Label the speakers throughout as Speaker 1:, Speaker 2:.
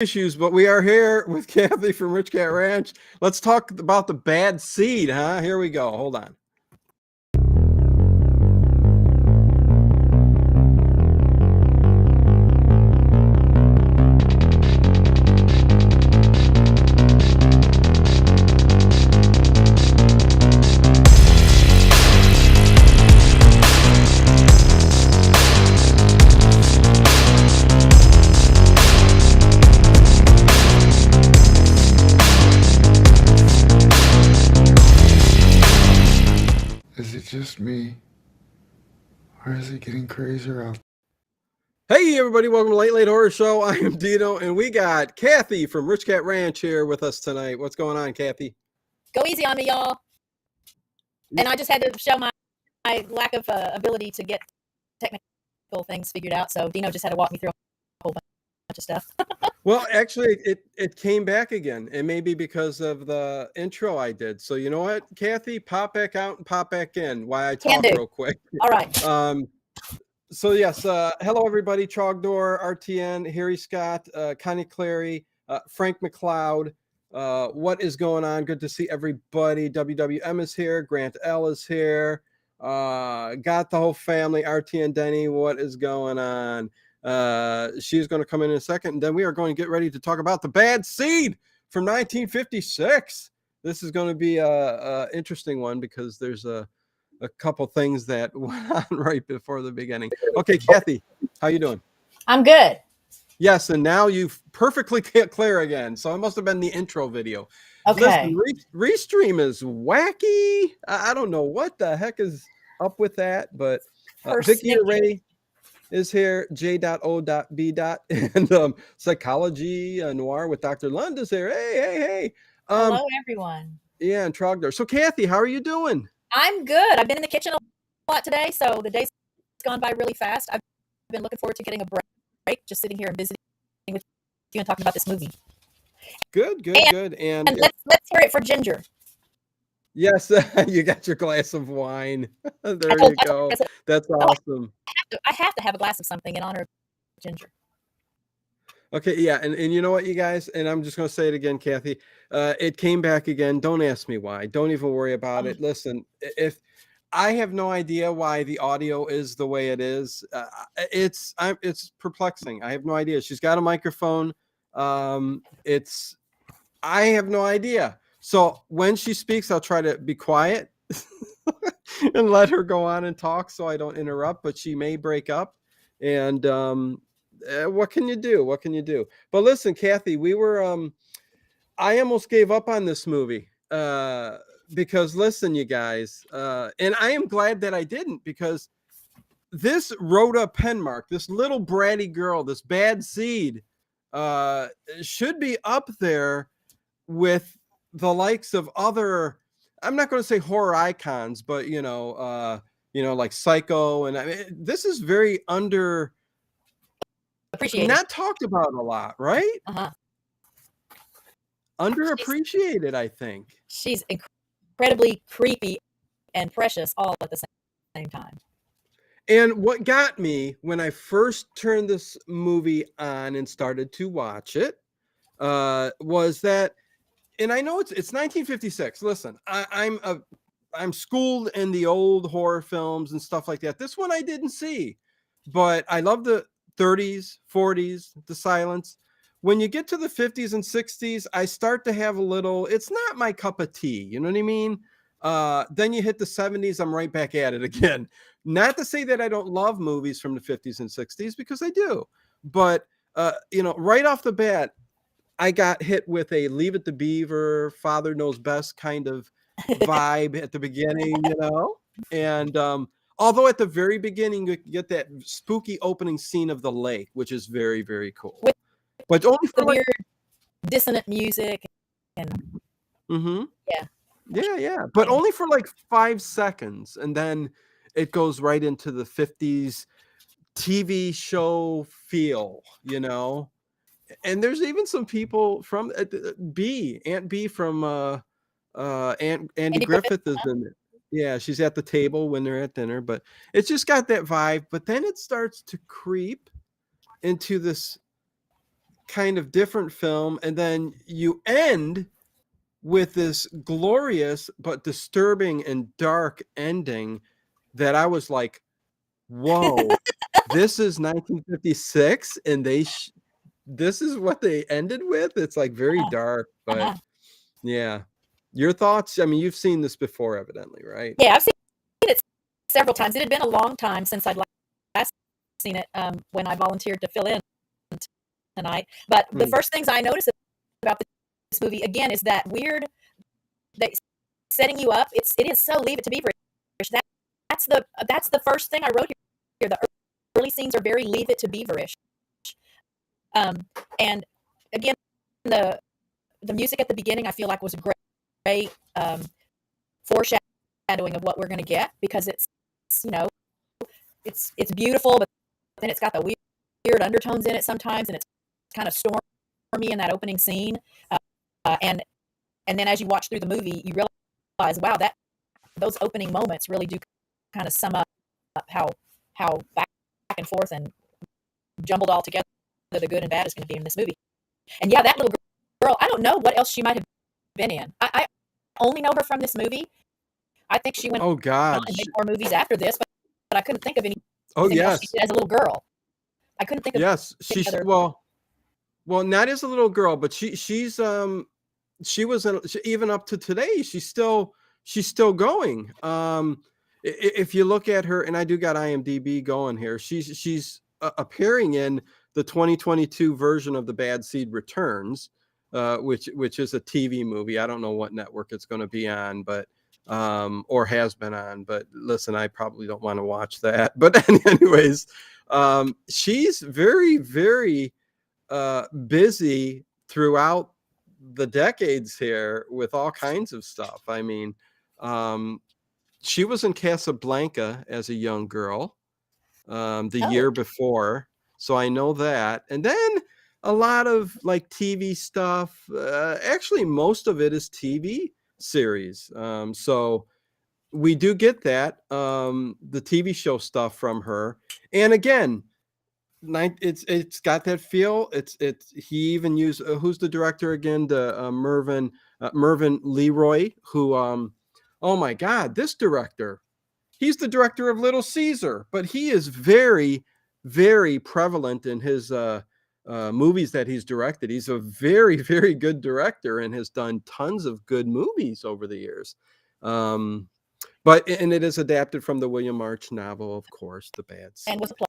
Speaker 1: issues, but we are here with Kathy from RichKat Ranch. Let's talk about the bad seed, huh? Here we go. Hold on.
Speaker 2: Is it just me? Or is it getting crazier out
Speaker 1: Hey, everybody. Welcome to Late Late Horror Show. I am Dino, and we got Kathy from RichKat Ranch here with us tonight. What's going on, Kathy?
Speaker 3: Go easy on me, y'all. And I just had to show my lack of ability to get technical things figured out. So Dino just had to walk me through a whole bunch of stuff.
Speaker 1: Well, actually, it came back again, and maybe because of the intro I did. So you know what, Kathy, pop back out and pop back in while I talk real quick.
Speaker 3: All right.
Speaker 1: So yes, hello everybody, Trogdor, RTN, Harry Scott, Connie Clary, Frank McLeod. What is going on? Good to see everybody. WWM is here. Grant L is here. Got the whole family. RTN Denny, what is going on? She's going to come in a second, and then we are going to get ready to talk about the bad seed from 1956. This is going to be a interesting one because there's a couple things that went on right before the beginning. Okay, Kathy, how you doing?
Speaker 3: I'm good.
Speaker 1: Yes, and now you've perfectly clear again. So it must have been the intro video.
Speaker 3: Okay.
Speaker 1: Listen, Restream is wacky. I don't know what the heck is up with that, but Vicky Ray is here. J.O.B. and Psychology Noir with Dr. Lund is here. Hey.
Speaker 3: Hello, everyone.
Speaker 1: Yeah, and Trogdor. So, Kathy, how are you doing?
Speaker 3: I'm good. I've been in the kitchen a lot today, so the day's gone by really fast. I've been looking forward to getting a break, just sitting here and visiting with you and talking about this movie.
Speaker 1: Good. And
Speaker 3: let's hear it for Ginger.
Speaker 1: Yes, you got your glass of wine. There you go. That's awesome.
Speaker 3: I have to have a glass of something in honor of Ginger.
Speaker 1: Okay, yeah, and you know what, you guys, and I'm just going to say it again, Kathy. It came back again. Don't ask me why. Don't even worry about it. Listen, if I have no idea why the audio is the way it is, it's perplexing. I have no idea. She's got a microphone. I have no idea. So when she speaks, I'll try to be quiet and let her go on and talk so I don't interrupt. But she may break up, and what can you do? But listen, Kathy, we were I almost gave up on this movie because listen, you guys, and I am glad that I didn't, because this Rhoda Penmark, this little bratty girl, this bad seed, should be up there with the likes of other, I'm not going to say horror icons, but like Psycho, and I mean, this is very
Speaker 3: appreciated,
Speaker 1: not talked about a lot, right? Underappreciated, I think.
Speaker 3: She's incredibly creepy and precious all at the same time.
Speaker 1: And what got me when I first turned this movie on and started to watch it was that, and I know it's 1956. Listen, I'm schooled in the old horror films and stuff like that. This one I didn't see, but I love the 30s, 40s, the silence. When you get to the 50s and 60s, I start to have a little, it's not my cup of tea. You know what I mean? Then you hit the 70s, I'm right back at it again. Not to say that I don't love movies from the 50s and 60s, because I do. But, right off the bat, I got hit with a Leave It to Beaver, Father Knows Best kind of vibe at the beginning, And although at the very beginning, you get that spooky opening scene of the lake, which is very, very cool. But only for
Speaker 3: weird dissonant music. And
Speaker 1: Yeah. But only for like 5 seconds. And then it goes right into the 50s TV show feel, And there's even some people from Aunt B from Andy Griffith is in it. Yeah, she's at the table when they're at dinner, but it's just got that vibe. But then it starts to creep into this kind of different film, and then you end with this glorious but disturbing and dark ending that I was like, whoa, this is 1956 and this is what they ended with. It's like very
Speaker 3: Uh-huh.
Speaker 1: dark, but
Speaker 3: Uh-huh.
Speaker 1: yeah. Your thoughts? I mean, you've seen this before, evidently, right?
Speaker 3: Yeah, I've seen it several times. It had been a long time since I'd last seen it when I volunteered to fill in tonight. But the
Speaker 1: Hmm.
Speaker 3: first things I noticed about this movie again is that weird they setting you up. It is so Leave It to Beaverish. That's the first thing I wrote here. The early scenes are very Leave It to Beaverish. And again, the the music at the beginning I feel like was a great foreshadowing of what we're going to get because you know it's beautiful, but then it's got the weird undertones in it sometimes, and it's kind of stormy in that opening scene. And then as you watch through the movie, you realize, wow, that those opening moments really do kind of sum up how back and forth and jumbled all together the good and bad is going to be in this movie. And yeah, that little girl, I don't know what else she might have been in. I only know her from this movie. I think she went
Speaker 1: Oh
Speaker 3: on
Speaker 1: God.
Speaker 3: and made more movies after this, but I couldn't think of
Speaker 1: Oh
Speaker 3: anything else she
Speaker 1: yes.
Speaker 3: did as a little girl. I couldn't think of
Speaker 1: Yes.
Speaker 3: any
Speaker 1: She's
Speaker 3: other.
Speaker 1: well, not as a little girl, but she was even up to today, she's still going. If you look at her, and I do got IMDb going here, she's appearing in the 2022 version of The Bad Seed Returns, which is a TV movie. I don't know what network it's going to be on, but or has been on. But listen, I probably don't want to watch that. But anyways, she's very busy throughout the decades here with all kinds of stuff. I mean, um, she was in Casablanca as a young girl the
Speaker 3: Oh,
Speaker 1: year before, so I know that. And then a lot of like TV stuff. Actually, most of it is TV series. So we do get that the TV show stuff from her. And again, it's got that feel. It's he even used who's the director again? The Mervyn Leroy, who oh my God, this director. He's the director of Little Caesar, but he is very prevalent in his movies that he's directed. He's a very good director and has done tons of good movies over the years. But and it is adapted from the William March novel, of course, The Bad
Speaker 3: and was
Speaker 1: Seed.
Speaker 3: a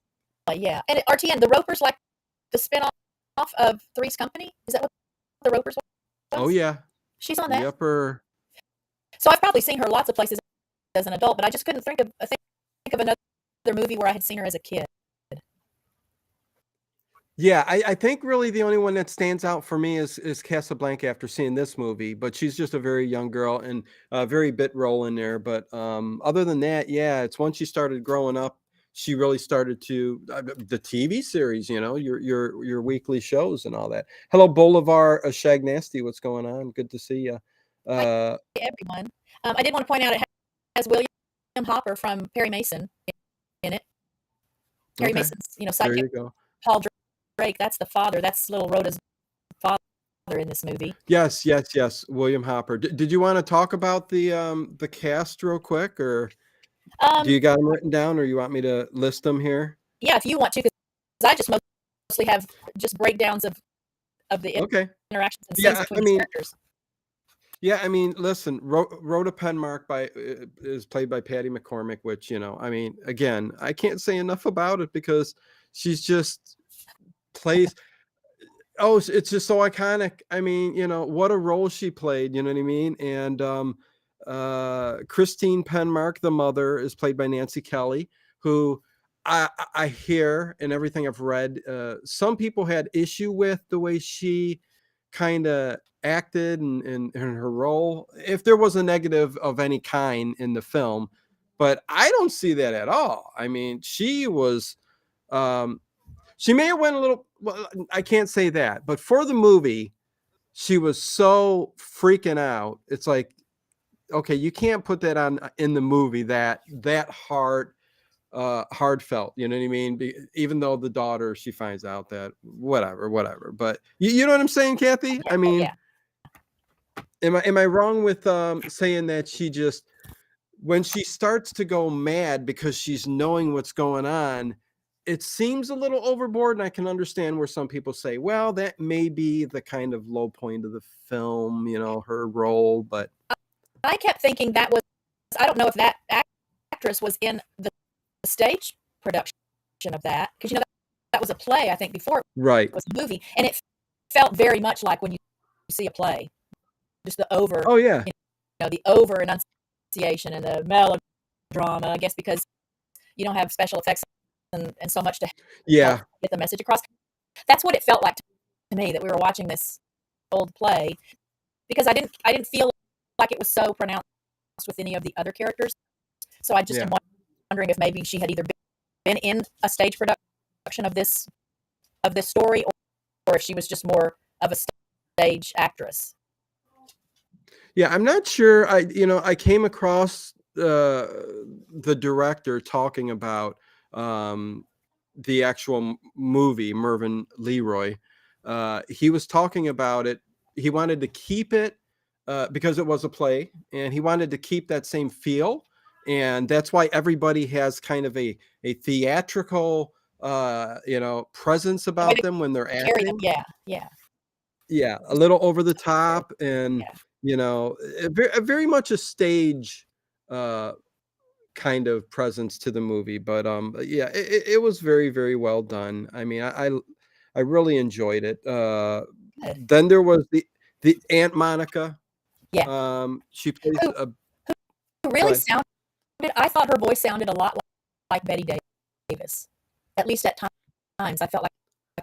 Speaker 3: play, yeah. And RTN, the Ropers, like the spinoff of Three's Company. Is that what the Ropers
Speaker 1: Oh
Speaker 3: was?
Speaker 1: yeah,
Speaker 3: She's on
Speaker 1: the
Speaker 3: that.
Speaker 1: upper.
Speaker 3: So I've probably seen her lots of places as an adult, but I just couldn't think of another movie where I had seen her as a kid.
Speaker 1: Yeah, I think really the only one that stands out for me is Casablanca after seeing this movie, but she's just a very young girl and a very bit role in there. But other than that, yeah, it's once she started growing up, she really started to the TV series, your weekly shows and all that. Hello, Bolivar Shag Nasty, what's going on? Good to see you.
Speaker 3: Hi,
Speaker 1: Uh,
Speaker 3: everyone. I did want to point out it has William Hopper from Perry Mason in it. Perry
Speaker 1: okay,
Speaker 3: Mason's,
Speaker 1: there
Speaker 3: sidekick,
Speaker 1: you go.
Speaker 3: Paul Drake. That's the father. That's little Rhoda's father in this movie.
Speaker 1: Yes. William Hopper. Did you want to talk about the cast real quick, or do
Speaker 3: Um,
Speaker 1: you got them written down, or you want me to list them here?
Speaker 3: yeah, if you want to, because I just mostly have just breakdowns of the
Speaker 1: Okay.
Speaker 3: interactions and scenes
Speaker 1: Yeah,
Speaker 3: between these characters.
Speaker 1: listen, Rhoda Penmark is played by Patty McCormick, which, I mean, again, I can't say enough about it because she's just plays. Oh, it's just so iconic. I mean, what a role she played, you know what I mean? And Christine Penmark, the mother, is played by Nancy Kelly, who I hear and everything I've read, some people had issue with the way she kind of acted and her role, if there was a negative of any kind in the film. But I don't see that at all. I mean, um, she may have went a little, well, I can't say that, but for the movie, she was so freaking out. It's like, okay, you can't put that on in the movie, that heart, heartfelt, you know what I mean? Even though the daughter, she finds out that whatever. But you know what I'm saying, Kathy?
Speaker 3: Yeah,
Speaker 1: I
Speaker 3: oh,
Speaker 1: mean,
Speaker 3: yeah.
Speaker 1: am I wrong with saying that she just, when she starts to go mad because she's knowing what's going on, it seems a little overboard, and I can understand where some people say, well, that may be the kind of low point of the film, her role, but
Speaker 3: I kept thinking that was, I don't know if that actress was in the stage production of that, because that was a play, I think, before it
Speaker 1: right.
Speaker 3: was a movie, and it felt very much like when you see a play, just
Speaker 1: Oh yeah.
Speaker 3: the over enunciation and the melodrama. I guess because you don't have special effects and so much to help
Speaker 1: Yeah.
Speaker 3: get the message across. That's what it felt like to me, that we were watching this old play, because I didn't feel like it was so pronounced with any of the other characters. So I just am
Speaker 1: Yeah.
Speaker 3: wondering if maybe she had either been in a stage production of this story, or if she was just more of a stage actress.
Speaker 1: Yeah, I'm not sure. I came across the director talking about the actual movie, Mervyn Leroy. He was talking about it. He wanted to keep it because it was a play, and he wanted to keep that same feel, and that's why everybody has kind of a theatrical presence
Speaker 3: The way
Speaker 1: about them when they're
Speaker 3: they carry them,
Speaker 1: acting.
Speaker 3: yeah, yeah,
Speaker 1: Yeah, a little over the top, and
Speaker 3: yeah.
Speaker 1: very much a stage uh kind of presence to the movie. But yeah, it was very, very well done. I mean, I really enjoyed it.
Speaker 3: Good.
Speaker 1: Then there was the Aunt Monica.
Speaker 3: Yeah.
Speaker 1: She plays
Speaker 3: Who
Speaker 1: a
Speaker 3: really
Speaker 1: Go
Speaker 3: sounded, I thought her voice sounded a lot like Betty Davis. At least at times, I felt like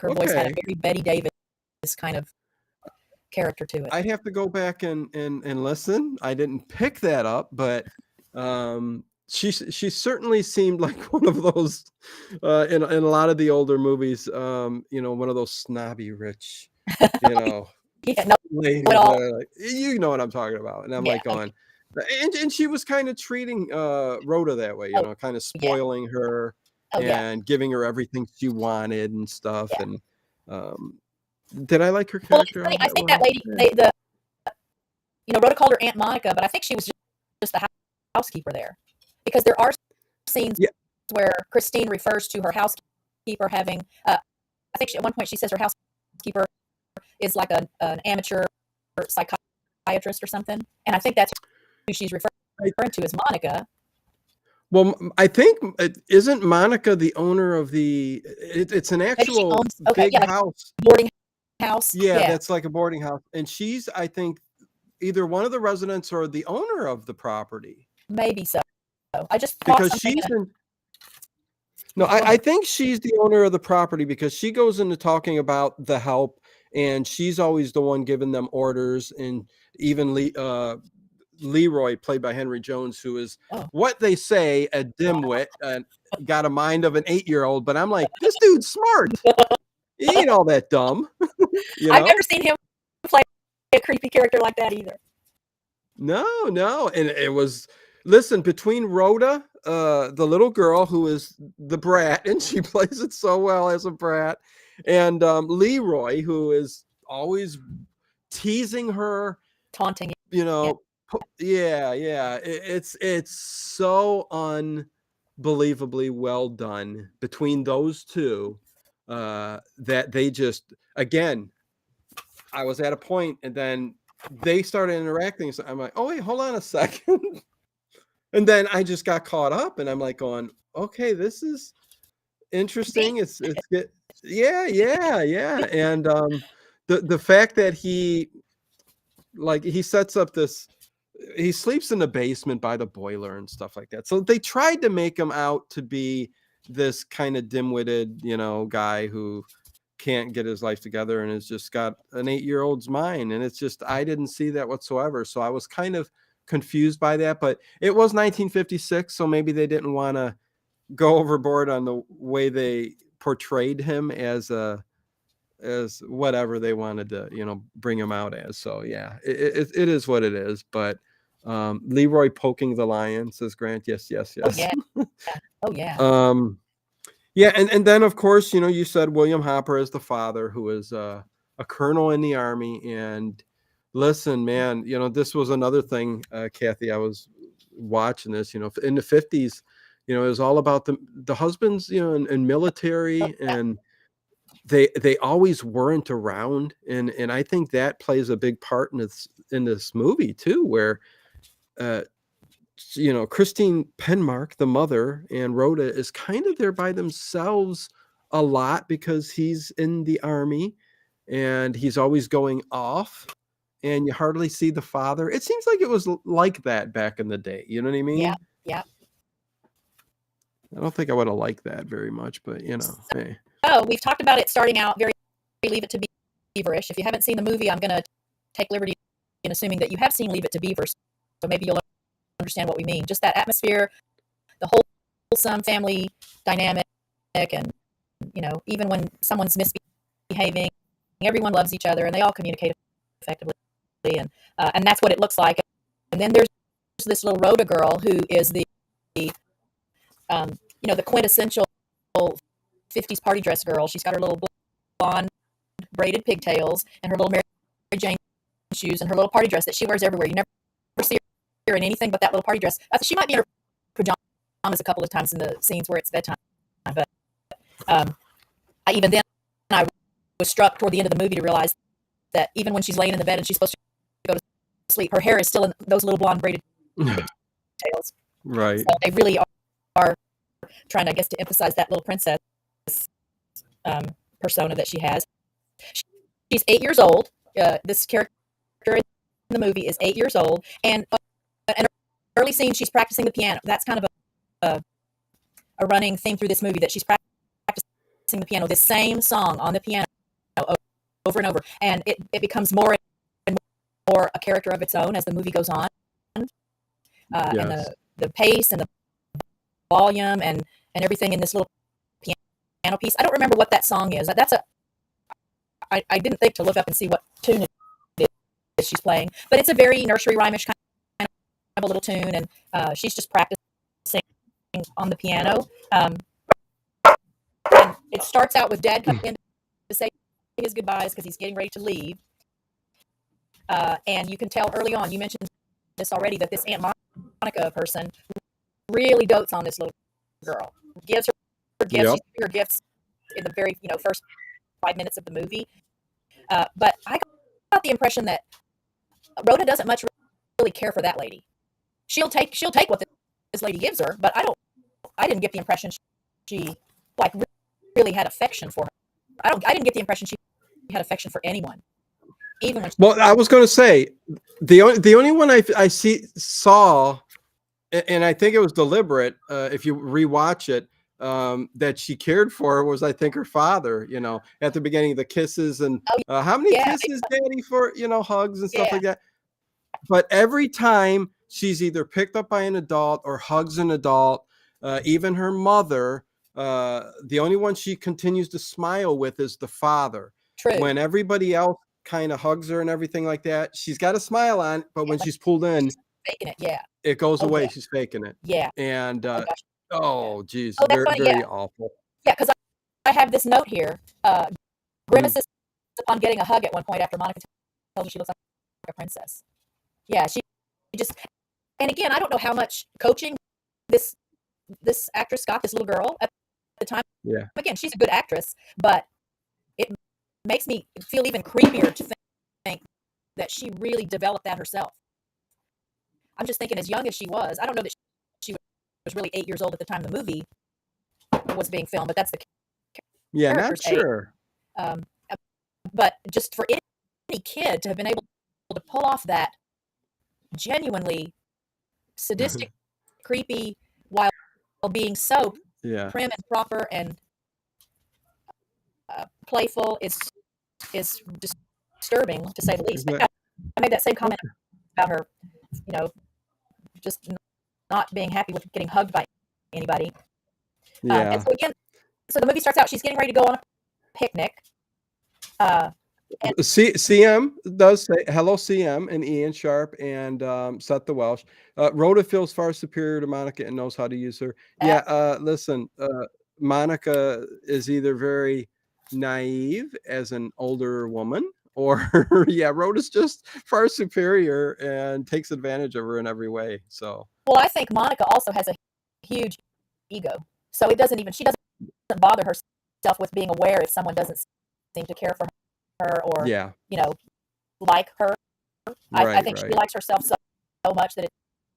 Speaker 3: her voice had a
Speaker 1: Okay.
Speaker 3: very Betty Davis kind of character to it.
Speaker 1: I'd have to go back and listen. I didn't pick that up, but she certainly seemed like one of those in a lot of the older movies, one of those snobby rich, you know,
Speaker 3: Yeah, no,
Speaker 1: ladies
Speaker 3: at
Speaker 1: that
Speaker 3: all.
Speaker 1: are like, you know what I'm talking about. And I'm
Speaker 3: Yeah,
Speaker 1: like
Speaker 3: oh,
Speaker 1: going, and she was kind of treating Rhoda that way,
Speaker 3: oh,
Speaker 1: kind of
Speaker 3: yeah,
Speaker 1: spoiling her
Speaker 3: oh, yeah,
Speaker 1: and giving her everything she wanted and stuff.
Speaker 3: yeah.
Speaker 1: And did I like her
Speaker 3: Well, it's
Speaker 1: character
Speaker 3: funny.
Speaker 1: all
Speaker 3: I
Speaker 1: that
Speaker 3: think that
Speaker 1: well?
Speaker 3: lady,
Speaker 1: Yeah.
Speaker 3: Rhoda called her Aunt Monica, but I think she was just the housekeeper there, because there are scenes
Speaker 1: Yeah.
Speaker 3: where Christine refers to her housekeeper having. I think at one point she says her housekeeper is like an amateur psychiatrist or something, and I think that's who she's referring to as Monica.
Speaker 1: Well, I think isn't Monica the owner of it's an
Speaker 3: Maybe she
Speaker 1: actual
Speaker 3: owns. Okay,
Speaker 1: big
Speaker 3: yeah, like
Speaker 1: house.
Speaker 3: boarding house.
Speaker 1: Yeah,
Speaker 3: Yeah,
Speaker 1: that's like a boarding house. And she's, I think, either one of the residents or the owner of the property,
Speaker 3: maybe so. I just caught
Speaker 1: because
Speaker 3: something.
Speaker 1: she's in no,
Speaker 3: Yeah, go
Speaker 1: I
Speaker 3: ahead.
Speaker 1: think she's the owner of the property, because she goes into talking about the help, and she's always the one giving them orders. And even Leroy, played by Henry Jones, who is
Speaker 3: Oh,
Speaker 1: what they say a
Speaker 3: wow.
Speaker 1: dimwit and got a mind of an 8-year-old. But I'm like, this dude's smart. He ain't all that dumb, you
Speaker 3: I've
Speaker 1: know?
Speaker 3: never seen him play a creepy character like that either.
Speaker 1: No. And it was, listen, between Rhoda, the little girl who is the brat, and she plays it so well as a brat, and Leroy, who is always teasing her,
Speaker 3: Taunting.
Speaker 1: you
Speaker 3: Yeah.
Speaker 1: know, yeah. It's so unbelievably well done between those two, that they just, again, I was at a point, and then they started interacting. So I'm like, oh wait, hold on a second. And then I just got caught up, and I'm like going, okay, this is
Speaker 3: See?
Speaker 1: interesting. It's good. Yeah. And the fact that he sets up this, he sleeps in the basement by the boiler and stuff like that. So they tried to make him out to be this kind of dim-witted, guy who can't get his life together and has just got an 8-year-old's mind. And it's just, I didn't see that whatsoever. So I was kind of confused by that, but it was 1956. So maybe they didn't want to go overboard on the way they portrayed him as whatever they wanted to, bring him out as. So yeah, it is what it is. But Leroy poking the lion, says Grant. Yes, yes,
Speaker 3: Oh
Speaker 1: yes.
Speaker 3: yeah. Oh yeah.
Speaker 1: Yeah, and then of course, you said William Hopper as the father, who is a colonel in the army. And listen, man, this was another thing, Kathy. I was watching this, in the 50s, it was all about the husbands, in military, and they always weren't around, and I think that plays a big part in this movie too, where uh Christine Penmark, the mother, and Rhoda is kind of there by themselves a lot because he's in the army and he's always going off, and you hardly see the father. It seems like it was like that back in the day. You know what I
Speaker 3: Yeah.
Speaker 1: mean?
Speaker 3: Yeah.
Speaker 1: I don't think I would have liked that very much, but hey.
Speaker 3: Oh, we've talked about it starting out very Leave It to Beaverish. If you haven't seen the movie, I'm going to take liberty in assuming that you have seen Leave It to Beaver, so maybe you'll understand what we mean. Just that atmosphere, the wholesome family dynamic, and even when someone's misbehaving, everyone loves each other and they all communicate effectively, and that's what it looks like. And then there's this little Rhoda girl who is the the quintessential 50s party dress girl. She's got her little blonde braided pigtails and her little Mary Jane shoes and her little party dress that she wears everywhere. You never see her in anything but that little party dress. She might be in her pajamas a couple of times in the scenes where it's bedtime, but I was struck toward the end of the movie to realize that even when she's laying in the bed and she's supposed to go to sleep, her hair is still in those little blonde braided pigtails.
Speaker 1: Right.
Speaker 3: So they really are trying, I guess, to emphasize that little princess persona that she has. She's 8 years old. This character in the movie is 8 years old, and an early scene she's practicing the piano. That's kind of a running theme through this movie, that she's practicing the piano, this same song on the piano over and over, and it becomes more and more a character of its own as the movie goes on.
Speaker 1: Yes.
Speaker 3: And the pace and the volume and everything in this little piano piece. I don't remember what that song is. I didn't think to look up and see what tune it is she's playing, but it's a very nursery rhymish kind of a little tune, and she's just practicing on the piano. And it starts out with Dad coming in to say his goodbyes because he's getting ready to leave. And you can tell early on, you mentioned this already, that this Aunt Monica person really dotes on this little girl. Gives her gifts.
Speaker 1: Yep.
Speaker 3: She gives her gifts in the very first 5 minutes of the movie. But I got the impression that Rhoda doesn't much really care for that lady. She'll take what this lady gives her, but I didn't get the impression she like really had affection for her. I didn't get the impression she had affection for anyone, even when.
Speaker 1: Well, I was going to say the only one I saw, and I think it was deliberate. If you rewatch it, that she cared for was, I think, her father. At the beginning, the kisses and how many kisses, Daddy, for hugs and stuff like that. But every time she's either picked up by an adult or hugs an adult, even her mother, the only one she continues to smile with is the father.
Speaker 3: True.
Speaker 1: When everybody else kind of hugs her and everything like that, she's got a smile on, but when she's pulled in,
Speaker 3: she's faking it.
Speaker 1: it goes away. Yeah. She's faking it.
Speaker 3: Yeah.
Speaker 1: And geez, very awful.
Speaker 3: Yeah, because I have this note here. Grimaces upon getting a hug at one point after Monica tells her she looks like a princess. Yeah, she just, and again, I don't know how much coaching this actress got, this little girl at the time.
Speaker 1: Yeah.
Speaker 3: Again, she's a good actress, but it makes me feel even creepier to think that she really developed that herself. I'm just thinking, as young as she was, I don't know that she was really 8 years old at the time the movie was being filmed, but that's the
Speaker 1: not sure.
Speaker 3: But just for any kid to have been able to pull off that genuinely sadistic, creepy, while being so prim and proper and playful is disturbing, to say the least. I made that same comment about her, just not being happy with getting hugged by anybody. And so again, so the movie starts out, she's getting ready to go on a picnic.
Speaker 1: CM does say hello, CM and Ian Sharp and Seth the Welsh. Rhoda feels far superior to Monica and knows how to use her. Yeah, listen, Monica is either very naive as an older woman, or yeah, Rhoda's just far superior and takes advantage of her in every way. So
Speaker 3: Well, I think Monica also has a huge ego, so she doesn't bother herself with being aware if someone doesn't seem to care for her or
Speaker 1: yeah,
Speaker 3: you know like her. I
Speaker 1: right,
Speaker 3: think she
Speaker 1: right,
Speaker 3: likes herself so much that it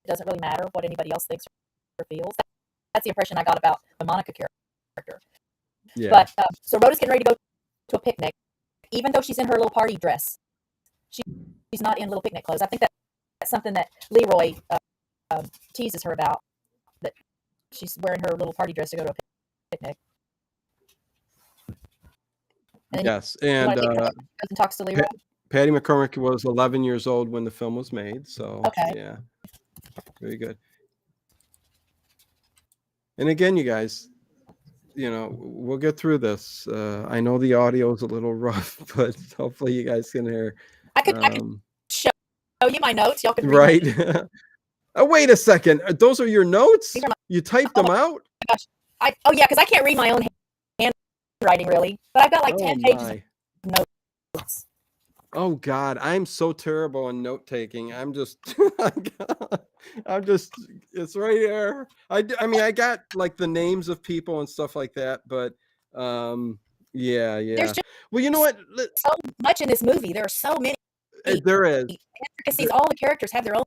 Speaker 3: doesn't really matter what anybody else thinks or feels. That's the impression I got about the Monica character.
Speaker 1: yeah.
Speaker 3: But so Rhoda's getting ready to go to a picnic, even though she's in her little party dress. She's not in little picnic clothes. I think that's something that Leroy teases her about, that she's wearing her little party dress to go to a picnic. And then
Speaker 1: Yes,
Speaker 3: you
Speaker 1: and
Speaker 3: want to think goes and talks to Leroy.
Speaker 1: Patty McCormick was 11 years old when the film was made. So
Speaker 3: Okay.
Speaker 1: yeah, very good. And again, you guys, we'll get through this. I know the audio is a little rough, but hopefully you guys can hear.
Speaker 3: I could show you my notes. Y'all can read
Speaker 1: Right.
Speaker 3: them.
Speaker 1: Oh, wait a second. Those are your notes?
Speaker 3: These are
Speaker 1: You typed them out?
Speaker 3: gosh. Yeah, because I can't read my own handwriting really, but I've got like 10 pages
Speaker 1: My.
Speaker 3: of notes.
Speaker 1: Oh God, I'm so terrible in note taking. I'm just, it's right here. I mean, I got like the names of people and stuff like that, but yeah.
Speaker 3: There's just
Speaker 1: Well, you know what?
Speaker 3: so much in this movie. There are so many
Speaker 1: There is.
Speaker 3: intricacies. All the characters have their own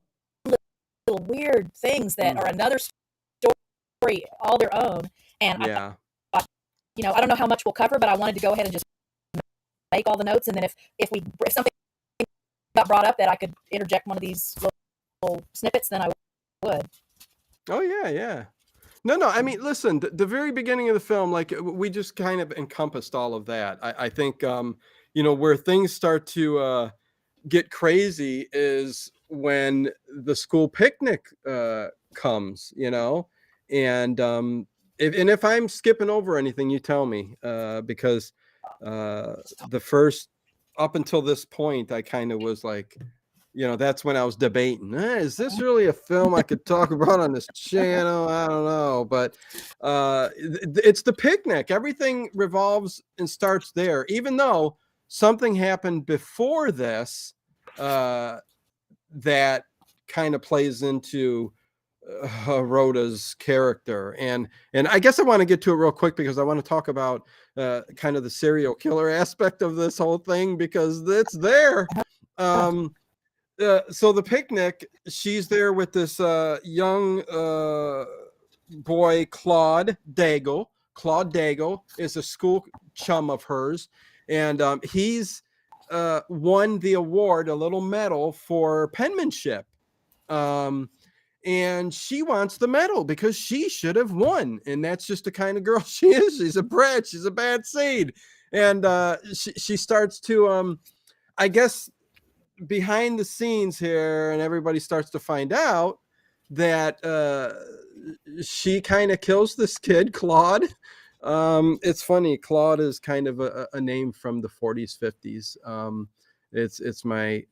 Speaker 3: little weird things that are another story all their own. And
Speaker 1: Yeah.
Speaker 3: I don't know how much we'll cover, but I wanted to go ahead and just make all the notes, and then if something got brought up that I could interject one of these little snippets, then I would.
Speaker 1: Oh yeah. No. I mean, listen, the very beginning of the film, like we just kind of encompassed all of that. I think, where things start to get crazy is when the school picnic comes, and if I'm skipping over anything, you tell me, because the first up until this point, I kind of was like, that's when I was debating, is this really a film I could talk about on this channel? I don't know, but it's the picnic. Everything revolves and starts there, even though something happened before this that kind of plays into Rhoda's character, and I guess I want to get to it real quick because I want to talk about kind of the serial killer aspect of this whole thing, because it's there. So the picnic, she's there with this young boy, Claude Daigle. Claude Daigle is a school chum of hers, and he's won the award, a little medal for penmanship. And she wants the medal because she should have won, and that's just the kind of girl she is. She's a brat. She's a bad seed, and she starts to, I guess, behind the scenes here, and everybody starts to find out that she kind of kills this kid, Claude. It's funny. Claude is kind of a name from the 40s, 50s. It's my,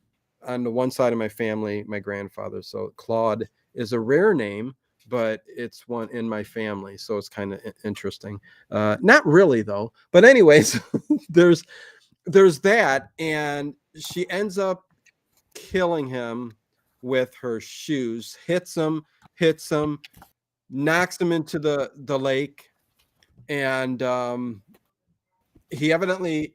Speaker 1: on the one side of my family, my grandfather. So Claude is a rare name, but it's one in my family. So it's kind of interesting. Not really though, but anyways, there's that. And she ends up killing him with her shoes, hits him, knocks him into the lake, and he evidently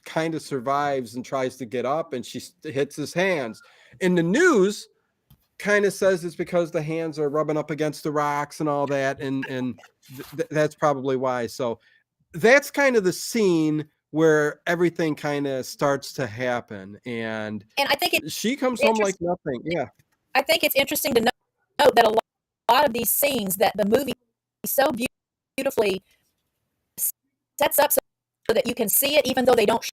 Speaker 1: kind of survives and tries to get up, and she hits his hands. In the news, kind of says it's because the hands are rubbing up against the rocks and all that, and that's probably why. So that's kind of the scene where everything kind of starts to happen, and
Speaker 3: I think
Speaker 1: she comes home like nothing. Yeah.
Speaker 3: I think it's interesting to note that a lot of these scenes that the movie so beautifully sets up so that you can see it, even though they don't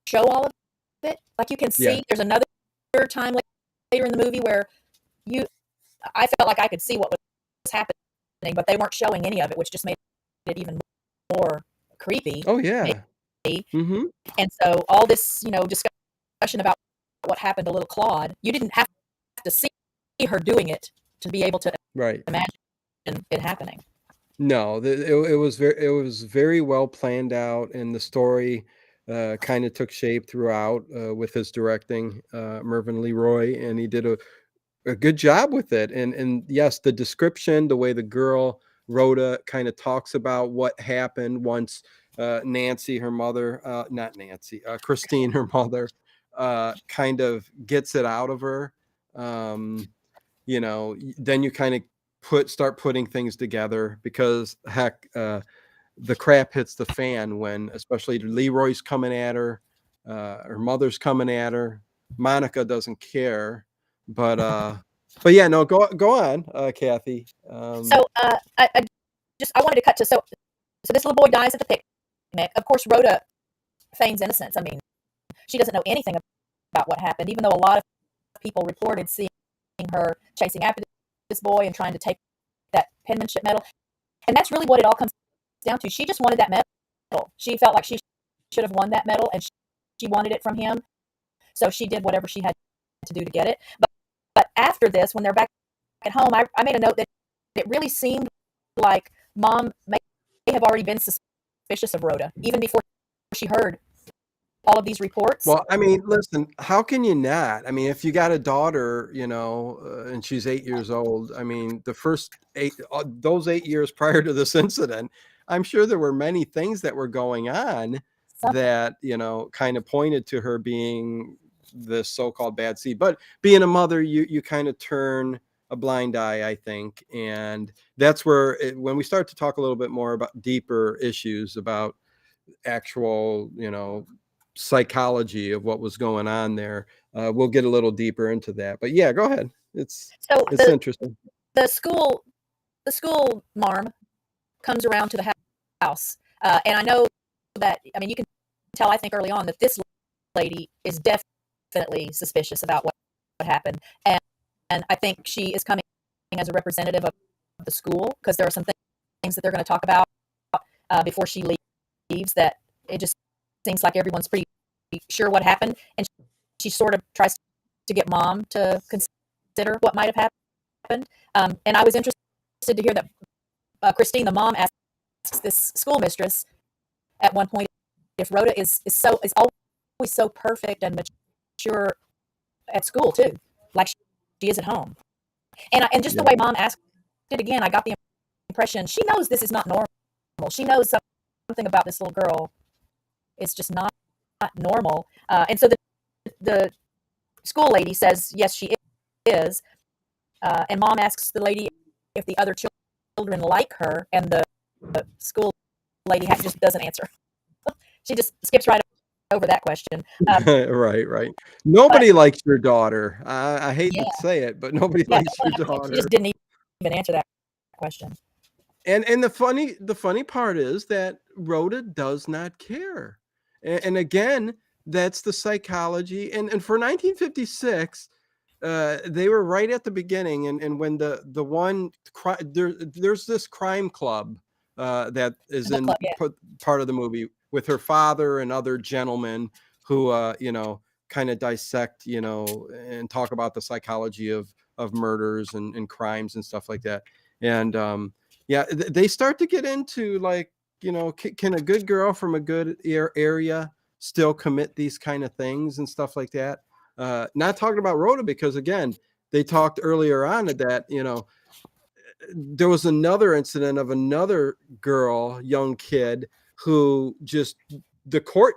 Speaker 3: show all of it. Like you can see, there's another time later in the movie where I felt like I could see what was happening, but they weren't showing any of it, which just made it even more creepy.
Speaker 1: Oh yeah. Mm-hmm.
Speaker 3: And so all this, discussion about what happened to little Claude, you didn't have to see her doing it to be able to
Speaker 1: Right.
Speaker 3: imagine it happening.
Speaker 1: No, it was very well planned out, and the story kind of took shape throughout with his directing, Mervyn Leroy, and he did a good job with it. And yes, the description, the way the girl Rhoda kind of talks about what happened once Nancy, her mother, not Nancy, Christine, her mother, kind of gets it out of her. Um, then you kind of start putting things together because heck, the crap hits the fan when especially Leroy's coming at her mother's coming at her. Monica doesn't care, but yeah, no, go on, Kathy.
Speaker 3: So I wanted to cut to so this little boy dies at the picnic. Of course, Rhoda feigns innocence. I mean, she doesn't know anything about what happened, even though a lot of people reported seeing her chasing after this boy and trying to take that penmanship medal. And that's really what it all comes down to. She just wanted that medal. She felt like she should have won that medal, and she wanted it from him. So she did whatever she had to do to get it. But after this, when they're back at home, I made a note that it really seemed like Mom may have already been suspicious of Rhoda, even before she heard all of these reports.
Speaker 1: Well, I mean, listen, how can you not? I mean, if you got a daughter, and she's 8 years old, I mean, the first those 8 years prior to this incident, I'm sure there were many things that were going on
Speaker 3: Something.
Speaker 1: that, kind of pointed to her being this so-called bad seed. But being a mother, you kind of turn a blind eye, I think. And that's where when we start to talk a little bit more about deeper issues about actual, psychology of what was going on there. We'll get a little deeper into that, but yeah, go ahead.
Speaker 3: So
Speaker 1: It's interesting.
Speaker 3: the school marm comes around to the house, and I know that, I mean, you can tell, I think, early on that this lady is definitely suspicious about what happened, and I think she is coming as a representative of the school, because there are some things that they're going to talk about before she leaves, that it just seems like everyone's pretty sure what happened, and she sort of tries to get Mom to consider what might have happened. And I was interested to hear that Christine, the mom, asks this school mistress at one point if Rhoda is always so perfect and mature at school too, like she is at home. And just the
Speaker 1: Yeah.
Speaker 3: way Mom asked it again, I got the impression she knows this is not normal. She knows something about this little girl is just not normal. And so the school lady says yes, she is. And Mom asks the lady if the other children like her, and the school lady just doesn't answer. She just skips right over that question.
Speaker 1: Right.
Speaker 3: But
Speaker 1: Nobody likes your daughter. I hate
Speaker 3: yeah,
Speaker 1: to say it, but nobody
Speaker 3: yeah,
Speaker 1: likes your
Speaker 3: she just
Speaker 1: daughter.
Speaker 3: didn't even answer that question.
Speaker 1: And the funny part is that Rhoda does not care. And again, that's the psychology. And for 1956, they were right at the beginning. And when the one there's this crime club that is
Speaker 3: The book
Speaker 1: in
Speaker 3: club, yeah,
Speaker 1: part of the movie with her father and other gentlemen who kind of dissect, and talk about the psychology of murders and crimes and stuff like that. And yeah, they start to get into like, can a good girl from a good area still commit these kind of things and stuff like that? Not talking about Rhoda, because again, they talked earlier on that, there was another incident of another girl, young kid, who just the court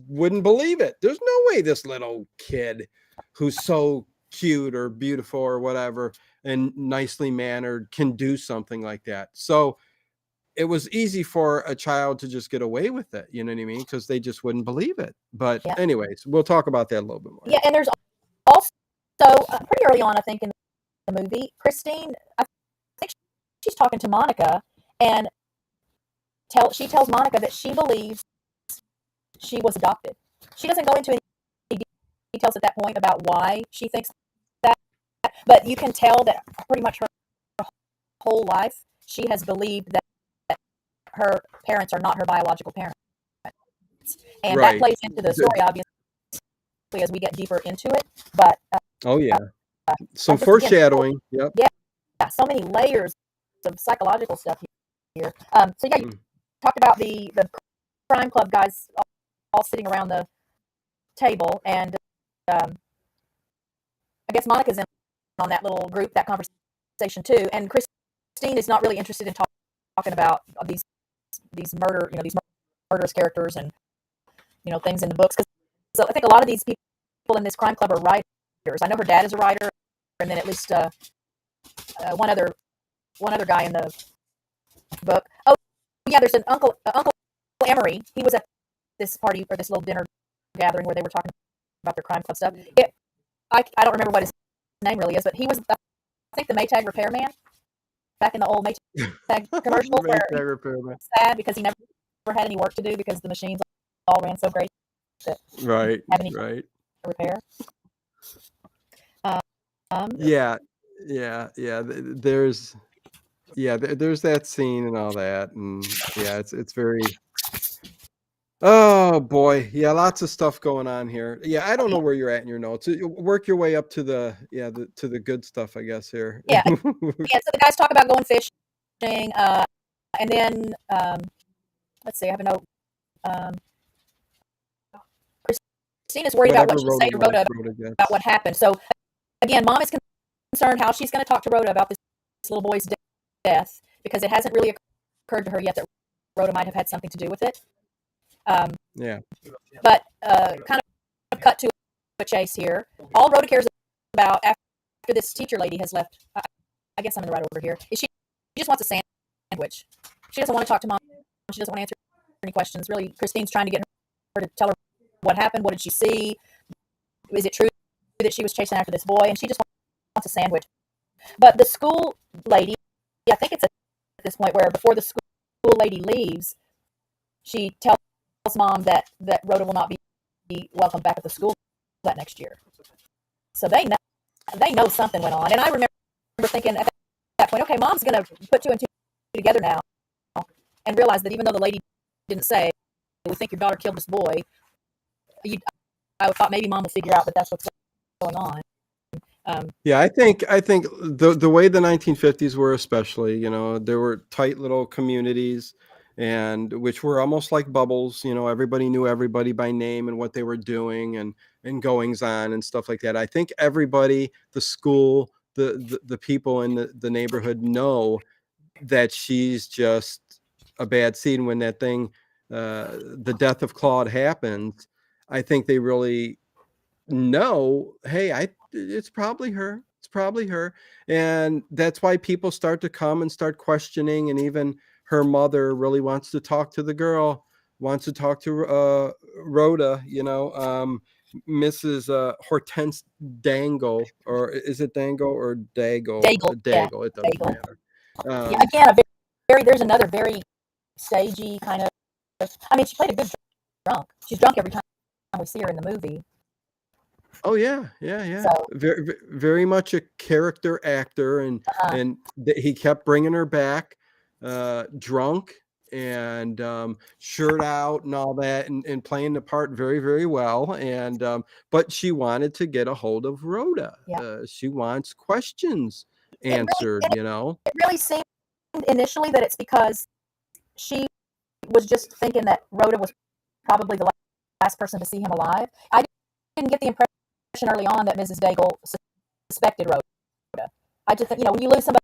Speaker 1: wouldn't believe it. There's no way this little kid who's so cute or beautiful or whatever and nicely mannered can do something like that. So it was easy for a child to just get away with it. You know what I mean? Because they just wouldn't believe it. But
Speaker 3: yeah,
Speaker 1: anyways, we'll talk about that a little bit more.
Speaker 3: yeah. And there's also pretty early on, I think, in the movie, Christine, I think she's talking to Monica, and she tells Monica that she believes she was adopted. She doesn't go into any details at that point about why she thinks that, but you can tell that pretty much her whole life she has believed that her parents are not her biological parents. And that
Speaker 1: Right.
Speaker 3: plays into the story, obviously, as we get deeper into it. But
Speaker 1: Oh yeah. Some
Speaker 3: just again,
Speaker 1: foreshadowing. Yep.
Speaker 3: yeah, so many layers of psychological stuff here. So yeah, you
Speaker 1: Mm.
Speaker 3: talked about the crime club guys all sitting around the table, and um, I guess Monica's in on that little group, that conversation too. And Christine is not really interested in talking about these murder, these murderous characters and things in the books. Because so I think a lot of these people in this crime club are writers. I know her dad is a writer, and then at least one other guy in the book. Oh yeah, there's an Uncle Emery. He was at this party or this little dinner gathering where they were talking about their crime club stuff. I don't remember what his name really is, but he was, I think, the Maytag repairman back in the old Maytag commercials where he was sad because he never had any work to do because the machines all ran so great that
Speaker 1: Right.
Speaker 3: he didn't have any
Speaker 1: Right.
Speaker 3: to repair.
Speaker 1: Yeah. Yeah. Yeah. There's there's that scene and all that, and yeah, it's very. Oh boy, yeah, lots of stuff going on here. Yeah, I don't know where you're at in your notes. Work your way up to the good stuff, I guess here.
Speaker 3: Yeah, yeah. So the guys talk about going fishing, and then let's see. I have a note. Um, Christina's worried about what she'll say to Rhoda about what happened. So again, Mom is concerned how she's going to talk to Rhoda about this little boy's death because it hasn't really occurred to her yet that Rhoda might have had something to do with it.
Speaker 1: Yeah.
Speaker 3: But kind of cut to a chase here. All Rhoda cares about after this teacher lady has left, I guess I'm in the right order here, is she just wants a sandwich. She doesn't want to talk to Mom. She doesn't want to answer any questions. Really, Christine's trying to get her to tell her what happened. What did she see? Is it true that she was chasing after this boy? And she just wants a sandwich. But the school lady, I think it's at this point where before the school lady leaves, she tells Mom that Rhoda will not be welcome back at the school that next year. So they know something went on. And I remember thinking at that point, okay, Mom's going to put two and two together now and realize that even though the lady didn't say, we think your daughter killed this boy, I thought maybe Mom will figure out that that's what's going on.
Speaker 1: Yeah, I think the way the 1950s were, especially, there were tight little communities, and which were almost like bubbles. Everybody knew everybody by name and what they were doing and goings on and stuff like that. I think everybody, the school, the people in the neighborhood know that she's just a bad seed. When that thing, the death of Claude happens, I think they really know, hey, it's probably her. It's probably her. And that's why people start to come and start questioning. And even her mother really wants to talk to the girl, wants to talk to Rhoda, Mrs. Hortense Dangle, or is it Dangle or Dagle?
Speaker 3: Daigle, yeah,
Speaker 1: Dagle, it doesn't
Speaker 3: Daigle.
Speaker 1: matter.
Speaker 3: Yeah, again, there's another very stagey kind of. I mean, she played a good drunk. She's drunk every time we see her in the movie.
Speaker 1: Oh yeah, yeah.
Speaker 3: So,
Speaker 1: Very, very much a character actor, and he kept bringing her back, drunk and shirt out and all that, and playing the part very, very well. And but she wanted to get a hold of Rhoda.
Speaker 3: yeah.
Speaker 1: She wants questions
Speaker 3: It
Speaker 1: answered.
Speaker 3: it really seemed initially that it's because she was just thinking that Rhoda was probably the last person to see him alive. I didn't get the impression early on that Mrs. Daigle suspected Rhoda. I just think, when you lose somebody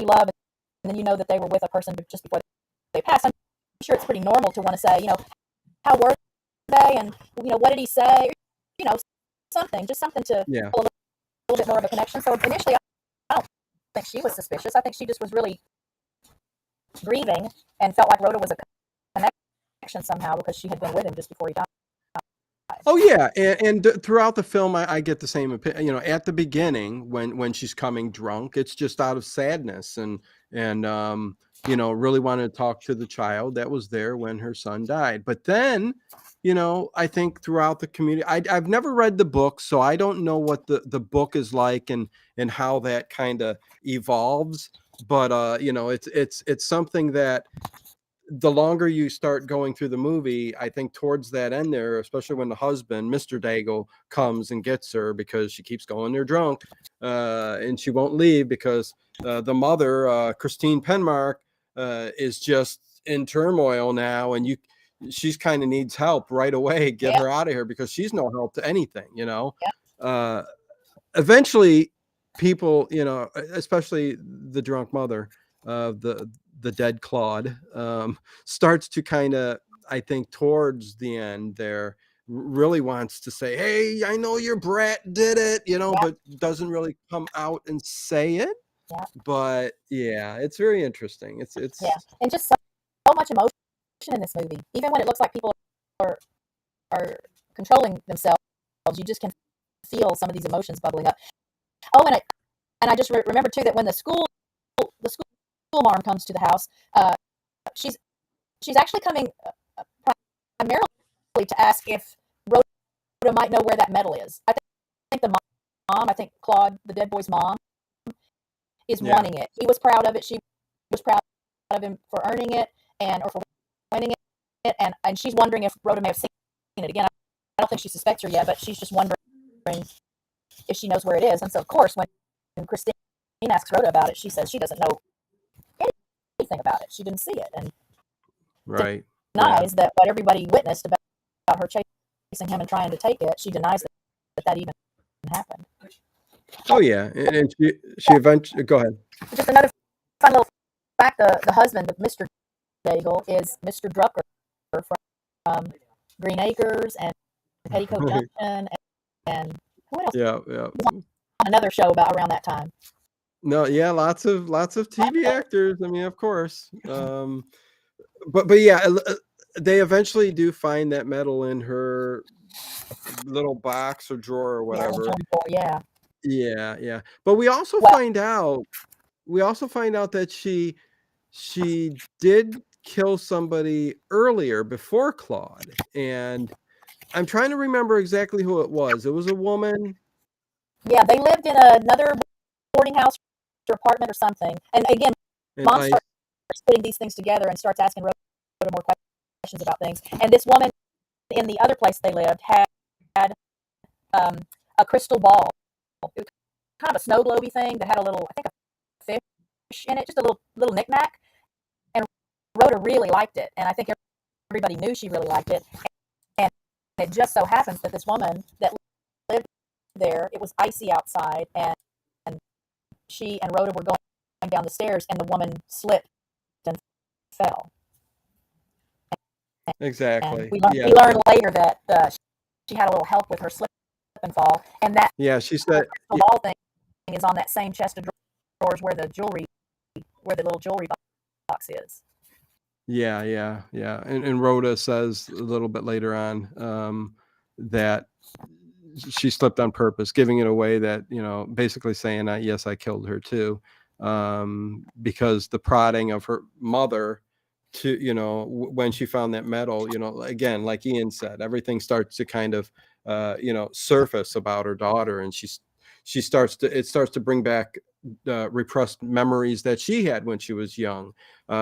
Speaker 3: you love and then you know that they were with a person just before they passed, I'm sure it's pretty normal to want to say, how were they, and what did he say, something to
Speaker 1: Yeah.
Speaker 3: pull a little bit more of a connection. So initially, I don't think she was suspicious. I think she just was really grieving and felt like Rhoda was a connection somehow because she had been with him just before he died.
Speaker 1: Oh yeah, and throughout the film, I get the same opinion. At the beginning, when she's coming drunk, it's just out of sadness and really wanted to talk to the child that was there when her son died. But then, I think throughout the community, I've never read the book, so I don't know what the book is like and how that kind of evolves. But it's something that the longer you start going through the movie, I think towards that end there, especially when the husband, Mr. Daigle, comes and gets her because she keeps going there drunk, and she won't leave because the mother, Christine Penmark, is just in turmoil now, and she's kind of needs help right away. Get
Speaker 3: Yeah.
Speaker 1: her out of here because she's no help to anything, you know.
Speaker 3: Yeah.
Speaker 1: Eventually, people, you know, especially the drunk mother of the dead Claude, starts to kind of, I think, towards the end there, really wants to say, "Hey, I know your brat did it," you know,
Speaker 3: Yeah.
Speaker 1: but doesn't really come out and say it.
Speaker 3: Yeah.
Speaker 1: But yeah, it's very interesting.
Speaker 3: Yeah.
Speaker 1: It's
Speaker 3: And just so much emotion in this movie. Even when it looks like people are are controlling themselves, you just can feel some of these emotions bubbling up. Oh, and I just remember too that when the school marm comes to the house, uh, she's she's actually coming primarily to ask if Rhoda might know where that medal is. I think the mom, I think Claude, the dead boy's mom, is
Speaker 1: yeah,
Speaker 3: wanting it. He was proud of it. She was proud of him for earning it or for winning it, and she's wondering if Rhoda may have seen it again. I don't think she suspects her yet, but she's just wondering if she knows where it is. And so, of course, when Christine asks Rhoda about it, she says she doesn't know anything about it. She didn't see it, and
Speaker 1: right. Yeah.
Speaker 3: denies that what everybody witnessed about her chasing him and trying to take it. She denies that even happened.
Speaker 1: Oh yeah, and she eventually go ahead.
Speaker 3: Just another fun little fact: the husband of Mr. Daigle is Mr. Drucker from Green Acres and Petticoat Junction, and who else?
Speaker 1: Yeah, yeah.
Speaker 3: On another show about around that time.
Speaker 1: No, yeah, lots of TV actors. I mean, of course. But yeah, they eventually do find that medal in her little box or drawer or whatever.
Speaker 3: Yeah.
Speaker 1: Yeah, yeah. But
Speaker 3: Well,
Speaker 1: we also find out that she did kill somebody earlier before Claude, and I'm trying to remember exactly who it was. It was a woman.
Speaker 3: yeah, they lived in another boarding house or apartment or something. And again,
Speaker 1: And
Speaker 3: mom
Speaker 1: I
Speaker 3: starts putting these things together and starts asking Rhoda more questions about things. And this woman in the other place they lived had a crystal ball. It was kind of a snow globey thing that had a little, I think, a fish in it, just a little knickknack. And Rhoda really liked it, and I think everybody knew she really liked it. And it just so happens that this woman that lived there, it was icy outside, and she and Rhoda were going down the stairs, and the woman slipped and fell. And
Speaker 1: exactly.
Speaker 3: we
Speaker 1: Yeah.
Speaker 3: learned later that she had a little help with her slip and fall, and that
Speaker 1: Yeah, she said
Speaker 3: crystal ball thing is on that same chest of drawers where the little jewelry box is.
Speaker 1: yeah, yeah, yeah. And Rhoda says a little bit later on that she slipped on purpose, giving it away that, you know, basically saying, yes, I killed her too. Because the prodding of her mother to, you know, when she found that medal, you know, again, like Ian said, everything starts to kind of, you know, surface about her daughter. And it starts to bring back repressed memories that she had when she was young,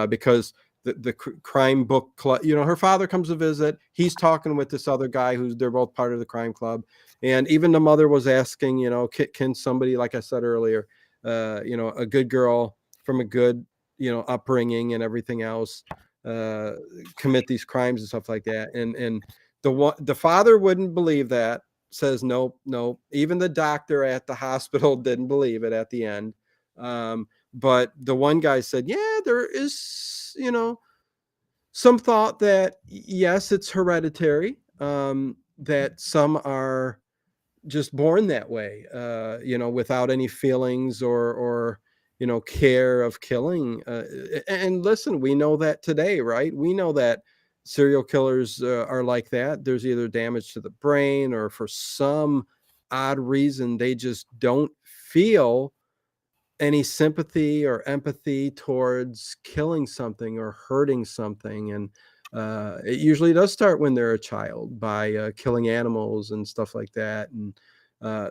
Speaker 1: because the crime book club, you know, her father comes to visit. He's talking with this other guy they're both part of the crime club. And even the mother was asking, you know, can somebody, like I said earlier, you know, a good girl from a good, you know, upbringing and everything else, commit these crimes and stuff like that. And the father wouldn't believe that, says nope, nope. Even the doctor at the hospital didn't believe it at the end. But the one guy said, yeah, there is, you know, some thought that yes, it's hereditary, that some are just born that way, you know, without any feelings or you know, care of killing. And listen, we know that today, right? We know that serial killers are like that. There's either damage to the brain or for some odd reason they just don't feel any sympathy or empathy towards killing something or hurting something. And it usually does start when they're a child by killing animals and stuff like that. And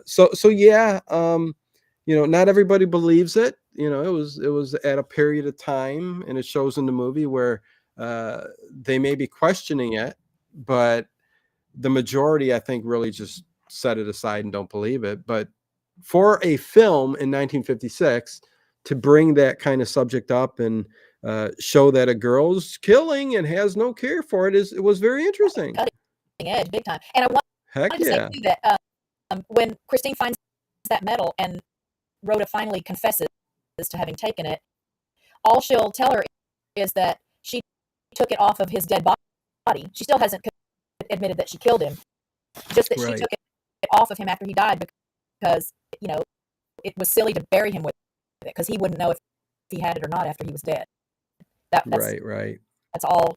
Speaker 1: so yeah, you know, not everybody believes it. You know, it was at a period of time, and it shows in the movie where they may be questioning it, but the majority, I think, really just set it aside and don't believe it. But for a film in 1956 to bring that kind of subject up and show that a girl's killing and has no care for it it was very interesting.
Speaker 3: Cutting edge, big time. And I
Speaker 1: Heck
Speaker 3: wanted to say
Speaker 1: yeah.
Speaker 3: too that when Christine finds that medal and Rhoda finally confesses to having taken it, all she'll tell her is that she took it off of his dead body. She still hasn't admitted that she killed him, just that she
Speaker 1: Right.
Speaker 3: took it off of him after he died because, you know, it was silly to bury him with it because he wouldn't know if he had it or not after he was dead. That's
Speaker 1: Right.
Speaker 3: that's all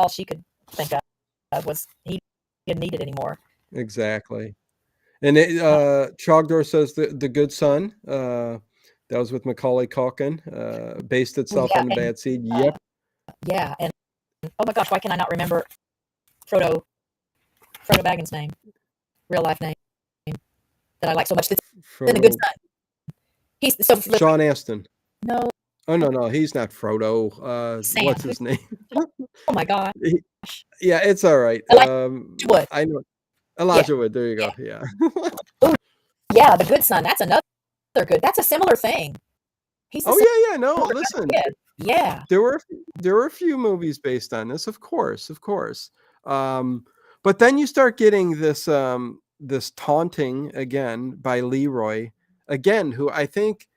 Speaker 3: she could think of was he didn't need it anymore.
Speaker 1: Exactly. And Trogdor says the good son. That was with Macaulay Culkin. Based
Speaker 3: Well,
Speaker 1: itself
Speaker 3: yeah,
Speaker 1: on the
Speaker 3: and
Speaker 1: bad seed. Yep.
Speaker 3: yeah, and oh my gosh, why can I not remember Frodo Baggins' name, real life name that I like so much? That's in the Good
Speaker 1: Frodo.
Speaker 3: Son. He's so
Speaker 1: Sean Astin.
Speaker 3: no
Speaker 1: Oh no, he's not Frodo.
Speaker 3: Sam.
Speaker 1: What's his name?
Speaker 3: Oh my gosh,
Speaker 1: Yeah, it's all right.
Speaker 3: Elijah Wood.
Speaker 1: I know
Speaker 3: Yeah,
Speaker 1: Elijah Wood. There you
Speaker 3: yeah.
Speaker 1: go. Yeah.
Speaker 3: Oh yeah, the Good Son. That's another good. That's a similar thing. He's the
Speaker 1: Oh yeah. No,
Speaker 3: similar
Speaker 1: listen.
Speaker 3: kid. Yeah,
Speaker 1: There were a few movies based on this, of course. But then you start getting this taunting again by Leroy again, who I think,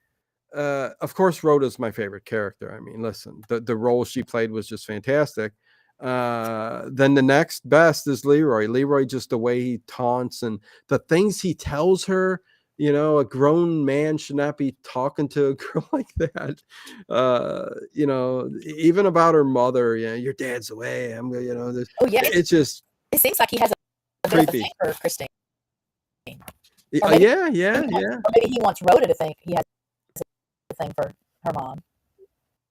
Speaker 1: of course, Rhoda's my favorite character. I mean, listen, the role she played was just fantastic. Then the next best is Leroy. Leroy, just the way he taunts and the things he tells her. You know, a grown man should not be talking to a girl like that. You know, even about her mother. You know, your dad's away.
Speaker 3: oh yeah.
Speaker 1: It's just
Speaker 3: It seems like he has a bit of a
Speaker 1: creepy.
Speaker 3: thing for Christine, or maybe,
Speaker 1: Yeah.
Speaker 3: or maybe he wants Rhoda to think he has a thing for her mom.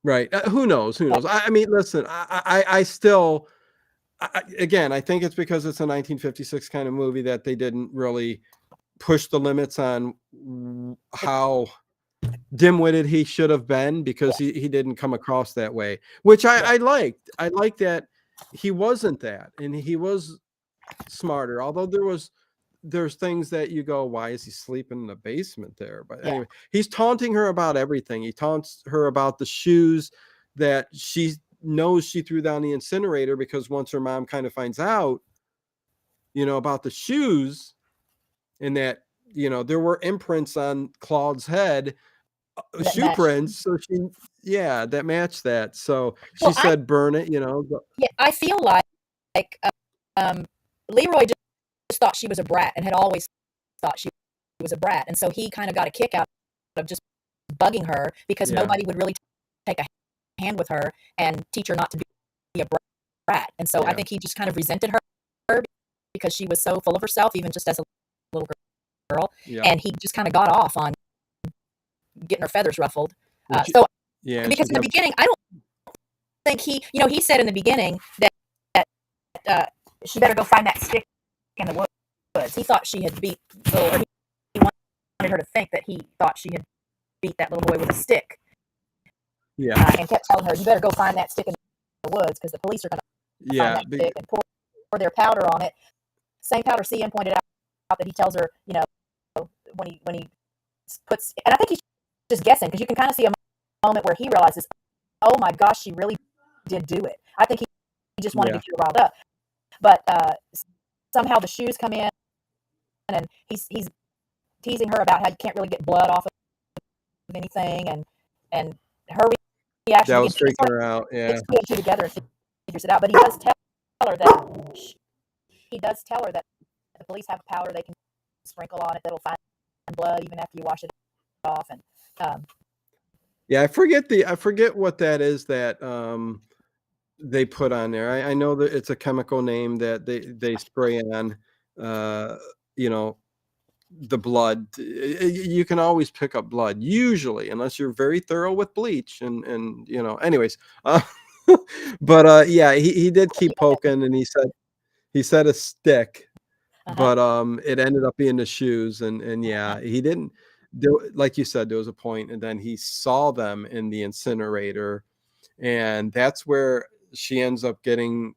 Speaker 1: Right. Who knows? I mean, listen, I still, again, I think it's because it's a 1956 kind of movie that they didn't really push the limits on how dim-witted he should have been, because he didn't come across that way, which I liked. I liked that he wasn't that, and he was smarter, although there's things that you go, why is he sleeping in the basement there? But anyway, he's taunting her about everything. He taunts her about the shoes that she knows she threw down the incinerator, because once her mom kind of finds out, about the shoes, and that, there were imprints on Claude's head,
Speaker 3: That
Speaker 1: shoe
Speaker 3: match.
Speaker 1: prints. So that matched that. So she
Speaker 3: Well,
Speaker 1: said, burn it,
Speaker 3: I feel like Leroy just thought she was a brat and had always thought she was a brat, and so he kind of got a kick out of just bugging her because
Speaker 1: Yeah.
Speaker 3: nobody would really take a hand with her and teach her not to be a brat. And so I
Speaker 1: Yeah.
Speaker 3: think he just kind of resented her because she was so full of herself, even just as a little girl.
Speaker 1: Yeah.
Speaker 3: And he just kind of got off on getting her feathers ruffled.
Speaker 1: And she-
Speaker 3: So
Speaker 1: Yeah.
Speaker 3: because in the beginning, I don't think he said in the beginning that she better go find that stick in the woods. He thought she had beat or he wanted her to think that he thought she had beat that little boy with a stick.
Speaker 1: Yeah.
Speaker 3: And kept telling her, you better go find that stick in the woods because the police are going to find that stick and pour their powder on it. Same powder CM pointed out that he tells her, when he puts, and I think he's just guessing because you can kind of see a moment where he realizes, oh my gosh, she really did do it. I think he just wanted to get her riled up. But somehow the shoes come in and he's teasing her about how you can't really get blood off of anything, and her reaction.
Speaker 1: That was freaking her out. Yeah.
Speaker 3: It's putting two together and figures it out. But he does tell her that the police have powder they can sprinkle on it that'll find blood even after you wash it off. And
Speaker 1: yeah, I forget what that is that they put on there. I know that it's a chemical name that they spray on, the blood. You can always pick up blood, usually, unless you're very thorough with bleach. And anyways, but yeah, he did keep poking, and he said a stick, but it ended up being the shoes, and yeah, he didn't. Like you said, there was a point, and then he saw them in the incinerator, and that's where she ends up getting,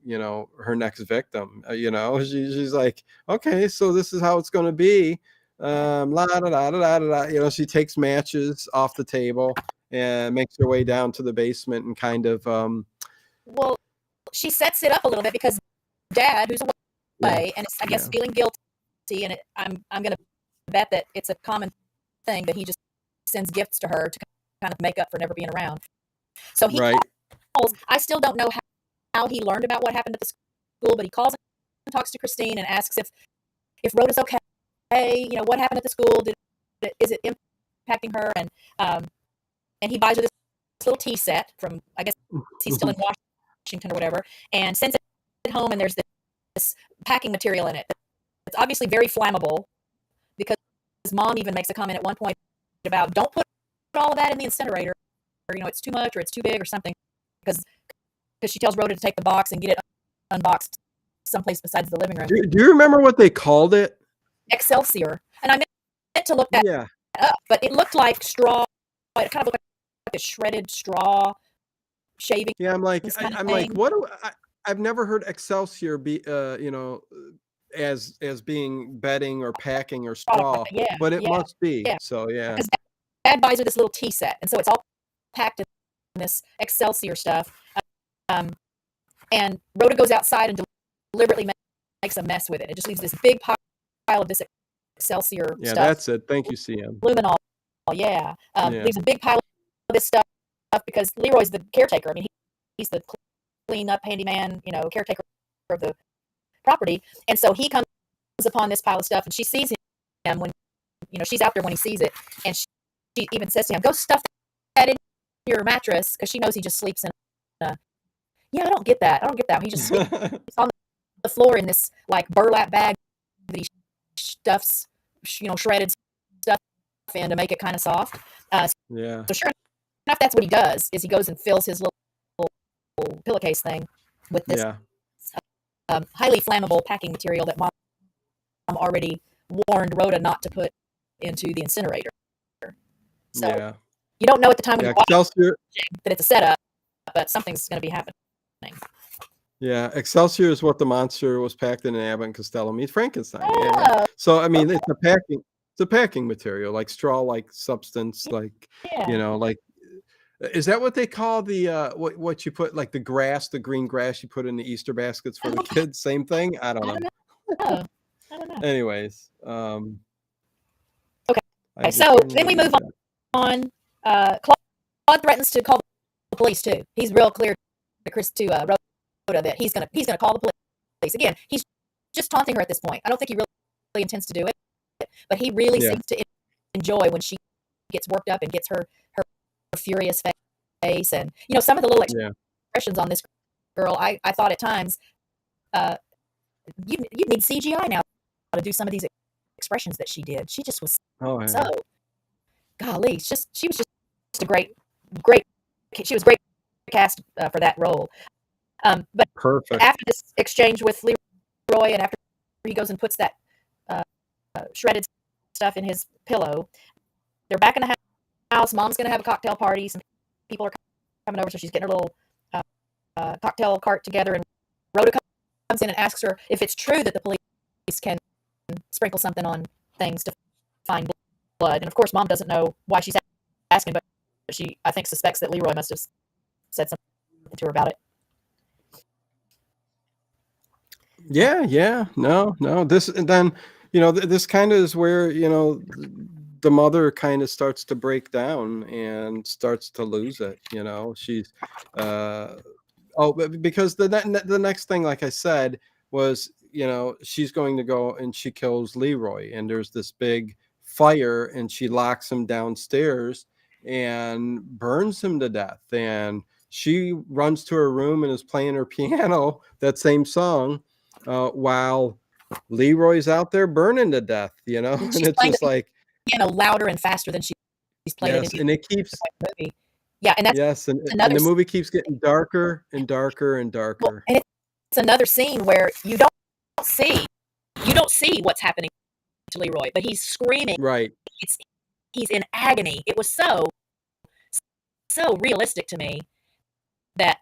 Speaker 1: her next victim. She's like, okay, so this is how it's going to be. La da da da da da. She takes matches off the table and makes her way down to the basement and kind of
Speaker 3: Well, she sets it up a little bit because Dad, who's
Speaker 1: yeah,
Speaker 3: away and is, I guess,
Speaker 1: yeah,
Speaker 3: feeling guilty, and I'm going to bet that it's a common thing that he just sends gifts to her to kind of make up for never being around. So he
Speaker 1: right.
Speaker 3: calls. I still don't know how he learned about what happened at the school, but he calls and talks to Christine and asks if Rhoda's okay. What happened at the school? Is it impacting her? And he buys her this little tea set from, I guess he's still in Washington or whatever, and sends it home. And there's this packing material in it. It's obviously very flammable because Mom even makes a comment at one point about don't put all of that in the incinerator, or it's too much or it's too big or something, because she tells Rhoda to take the box and get it unboxed someplace besides the living room.
Speaker 1: Do you remember what they called it?
Speaker 3: Excelsior. And I meant to look that
Speaker 1: Yeah.
Speaker 3: up, but it looked like straw. It kind of looked like a shredded straw shaving.
Speaker 1: Yeah, I'm like,
Speaker 3: kind of
Speaker 1: I'm like,
Speaker 3: thing.
Speaker 1: what do I've never heard Excelsior be, as being bedding or packing or straw,
Speaker 3: Yeah,
Speaker 1: but it
Speaker 3: yeah,
Speaker 1: must be.
Speaker 3: yeah.
Speaker 1: So yeah,
Speaker 3: Because Dad buys her this little tea set, and so it's all packed in this Excelsior stuff. Um, and Rhoda goes outside and deliberately makes a mess with it. It just leaves this big pile of this Excelsior
Speaker 1: yeah,
Speaker 3: stuff.
Speaker 1: that's it. Thank you, CM.
Speaker 3: Luminol, yeah.
Speaker 1: Yeah.
Speaker 3: Leaves a big pile of this stuff because Leroy's the caretaker. I mean, he's the clean up handyman, caretaker of the property. And so he comes upon this pile of stuff, and she sees him when, she's out there when he sees it. And she even says to him, go stuff that in your mattress, because she knows he just sleeps in yeah, I don't get that. He just sleeps on the floor in this like burlap bag that he stuffs, shredded stuff in to make it kind of soft.
Speaker 1: Yeah.
Speaker 3: So sure enough, that's what he does, is he goes and fills his little pillowcase thing with this
Speaker 1: Yeah.
Speaker 3: highly flammable packing material that Mom already warned Rhoda not to put into the incinerator. So
Speaker 1: Yeah.
Speaker 3: you don't know at the time when
Speaker 1: Yeah.
Speaker 3: you're watching
Speaker 1: Excelsior.
Speaker 3: that it's a setup, but something's going to be happening.
Speaker 1: Yeah. Excelsior is what the monster was packed in Abbott and Costello meets Frankenstein. Yeah.
Speaker 3: Oh,
Speaker 1: So I mean,
Speaker 3: okay.
Speaker 1: it's a packing material, like straw-like substance, like
Speaker 3: Yeah.
Speaker 1: like. Is that what they call the what you put, like the grass, the green grass you put in the Easter baskets for the kids? Same thing? I don't
Speaker 3: I
Speaker 1: know.
Speaker 3: don't know. I don't know.
Speaker 1: Anyways,
Speaker 3: Okay.
Speaker 1: I just
Speaker 3: So then we
Speaker 1: remember
Speaker 3: move on. Claude threatens to call the police too. He's real clear to Rhoda that he's gonna call the police. Again, he's just taunting her at this point. I don't think he really intends to do it, but he really
Speaker 1: Yeah.
Speaker 3: seems to enjoy when she gets worked up and gets her furious face. And some of the little
Speaker 1: Yeah.
Speaker 3: expressions on this girl, I thought at times, you need CGI now to do some of these expressions that she did. She just was
Speaker 1: Oh, yeah.
Speaker 3: so golly. She was just a great. She was great cast for that role. But
Speaker 1: Perfect.
Speaker 3: after this exchange with Leroy, and after he goes and puts that shredded stuff in his pillow, they're back in the house. Mom's going to have a cocktail party. Some people are coming over, so she's getting her little cocktail cart together. And Rhoda comes in and asks her if it's true that the police can sprinkle something on things to find blood. And of course, Mom doesn't know why she's asking, but she, I think, suspects that Leroy must have said something to her about it.
Speaker 1: Yeah. No. This, and then, this kind of is where, the mother kind of starts to break down and starts to lose it. She's, because the next thing, like I said, was, she's going to go and she kills Leroy, and there's this big fire, and she locks him downstairs and burns him to death. And she runs to her room and is playing her piano, that same song, while Leroy's out there burning to death,
Speaker 3: And
Speaker 1: and
Speaker 3: she's
Speaker 1: it's
Speaker 3: playing
Speaker 1: just
Speaker 3: the
Speaker 1: like,
Speaker 3: piano louder and faster than she's played it
Speaker 1: yes,
Speaker 3: in
Speaker 1: and it keeps,
Speaker 3: the movie. Yeah, and that's
Speaker 1: yes, and
Speaker 3: another
Speaker 1: the movie keeps getting darker and darker and
Speaker 3: well,
Speaker 1: darker.
Speaker 3: and it's another scene where you don't see what's happening to Leroy, but he's screaming.
Speaker 1: Right.
Speaker 3: He's in agony. It was so realistic to me that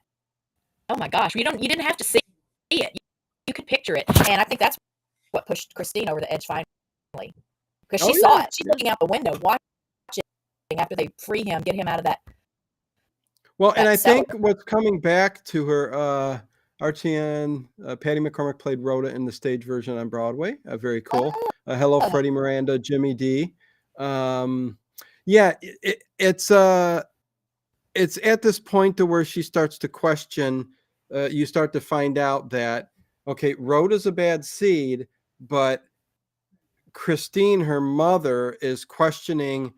Speaker 3: Oh my gosh, you didn't have to see it. You could picture it, and I think that's what pushed Christine over the edge finally, because she
Speaker 1: Oh
Speaker 3: saw
Speaker 1: yeah,
Speaker 3: it. She's
Speaker 1: yeah.
Speaker 3: looking out the window, watching after they free him, get him out of
Speaker 1: Well, and
Speaker 3: that
Speaker 1: I
Speaker 3: cellar.
Speaker 1: think what's coming back to her, RTN, Patty McCormick played Rhoda in the stage version on Broadway. Very cool. Hello,
Speaker 3: Oh,
Speaker 1: Freddie Miranda, Jimmy D. Um, yeah, it's at this point to where she starts to question. You start to find out that okay, Rhoda's a bad seed, but Christine, her mother, is questioning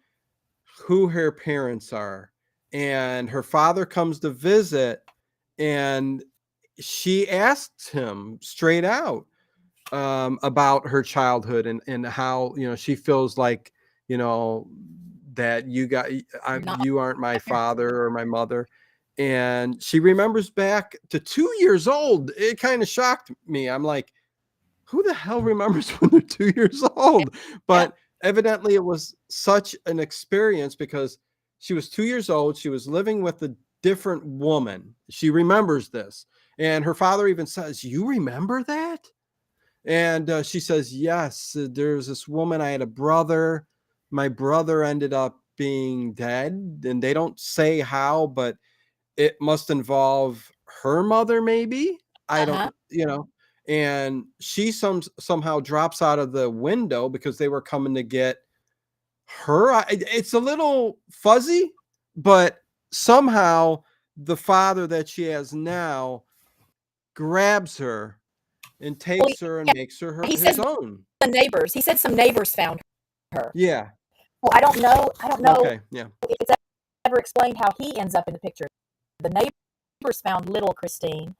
Speaker 1: who her parents are. And her father comes to visit, and she asks him straight out about her childhood and how, she feels like, that
Speaker 3: you're not
Speaker 1: you aren't my
Speaker 3: my parents.
Speaker 1: father or my mother. And she remembers back to 2 years old. It kind of shocked me. I'm like, who the hell remembers when they're 2 years old?
Speaker 3: Yeah.
Speaker 1: But evidently it was such an experience because she was 2 years old. She was living with a different woman. She remembers this. And her father even says, "You remember that?" And she says, "Yes, there's this woman. I had a brother. My brother ended up being dead. And they don't say how, but it must involve her mother, maybe. I
Speaker 3: Uh-huh.
Speaker 1: don't, and she somehow drops out of the window because they were coming to get her. It's a little fuzzy, but somehow the father that she has now grabs her and
Speaker 3: Well,
Speaker 1: takes her and
Speaker 3: yeah,
Speaker 1: makes her
Speaker 3: he
Speaker 1: his
Speaker 3: says
Speaker 1: own.
Speaker 3: the neighbors. He said some neighbors found her.
Speaker 1: Yeah.
Speaker 3: Well, I don't know. I don't know
Speaker 1: Okay. Yeah.
Speaker 3: if it's ever explained how he ends up in the picture. The neighbors found little Christine.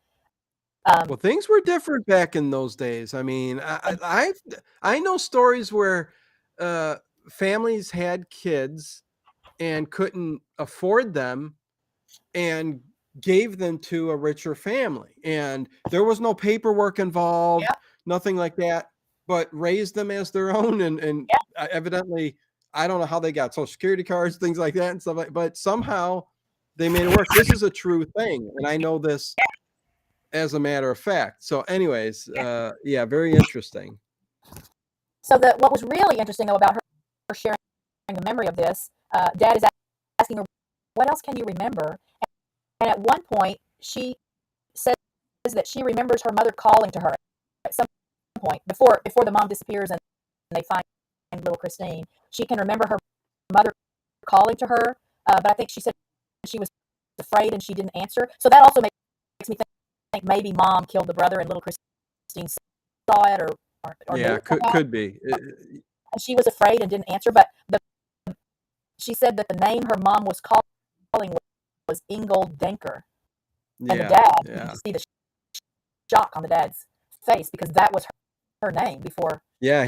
Speaker 1: Well,
Speaker 3: Um,
Speaker 1: things were different back in those days. I mean, I know stories where uh, families had kids and couldn't afford them and gave them to a richer family, and there was no paperwork involved,
Speaker 3: yeah,
Speaker 1: nothing like that, but raised them as their own, and
Speaker 3: yeah,
Speaker 1: evidently, I don't know how they got social security cards, things like that, and stuff like. But somehow they made it work. This is a true thing, and I know this as a matter of fact. So, anyways,
Speaker 3: yeah.
Speaker 1: yeah, very interesting.
Speaker 3: So what was really interesting though about her sharing the memory of this, Dad is asking her, "What else can you remember?" And at one point, she says that she remembers her mother calling to her at some point before the mom disappears and they find little Christine. She can remember her mother calling to her, but I think she said she was afraid and she didn't answer. So that also makes me think maybe mom killed the brother and little Christine saw it or knew
Speaker 1: Yeah,
Speaker 3: it
Speaker 1: could
Speaker 3: somehow.
Speaker 1: could be.
Speaker 3: And she was afraid and didn't answer. But she said that the name her mom was calling was Ingold Denker. And the
Speaker 1: Yeah,
Speaker 3: dad, you
Speaker 1: yeah.
Speaker 3: could see the shock on the dad's face because that was her name before.
Speaker 1: Yeah,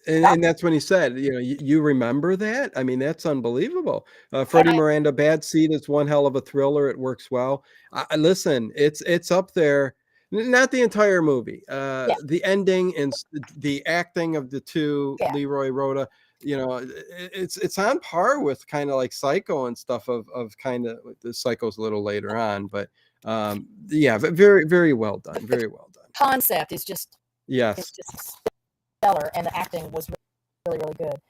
Speaker 1: and that's when he said, "You remember that?" I mean, that's unbelievable.
Speaker 3: And
Speaker 1: Freddie Miranda, Bad Seed is one hell of a thriller. It works well. Listen, it's up there. Not the entire movie.
Speaker 3: yeah,
Speaker 1: The ending and the acting of the two,
Speaker 3: yeah,
Speaker 1: Leroy Rhoda. It's on par with kind of like Psycho and stuff of kind of the Psycho's a little later on, but yeah, very very well done.
Speaker 3: the
Speaker 1: Very well done.
Speaker 3: concept is
Speaker 1: Yes.
Speaker 3: just stellar, and the acting was really really good.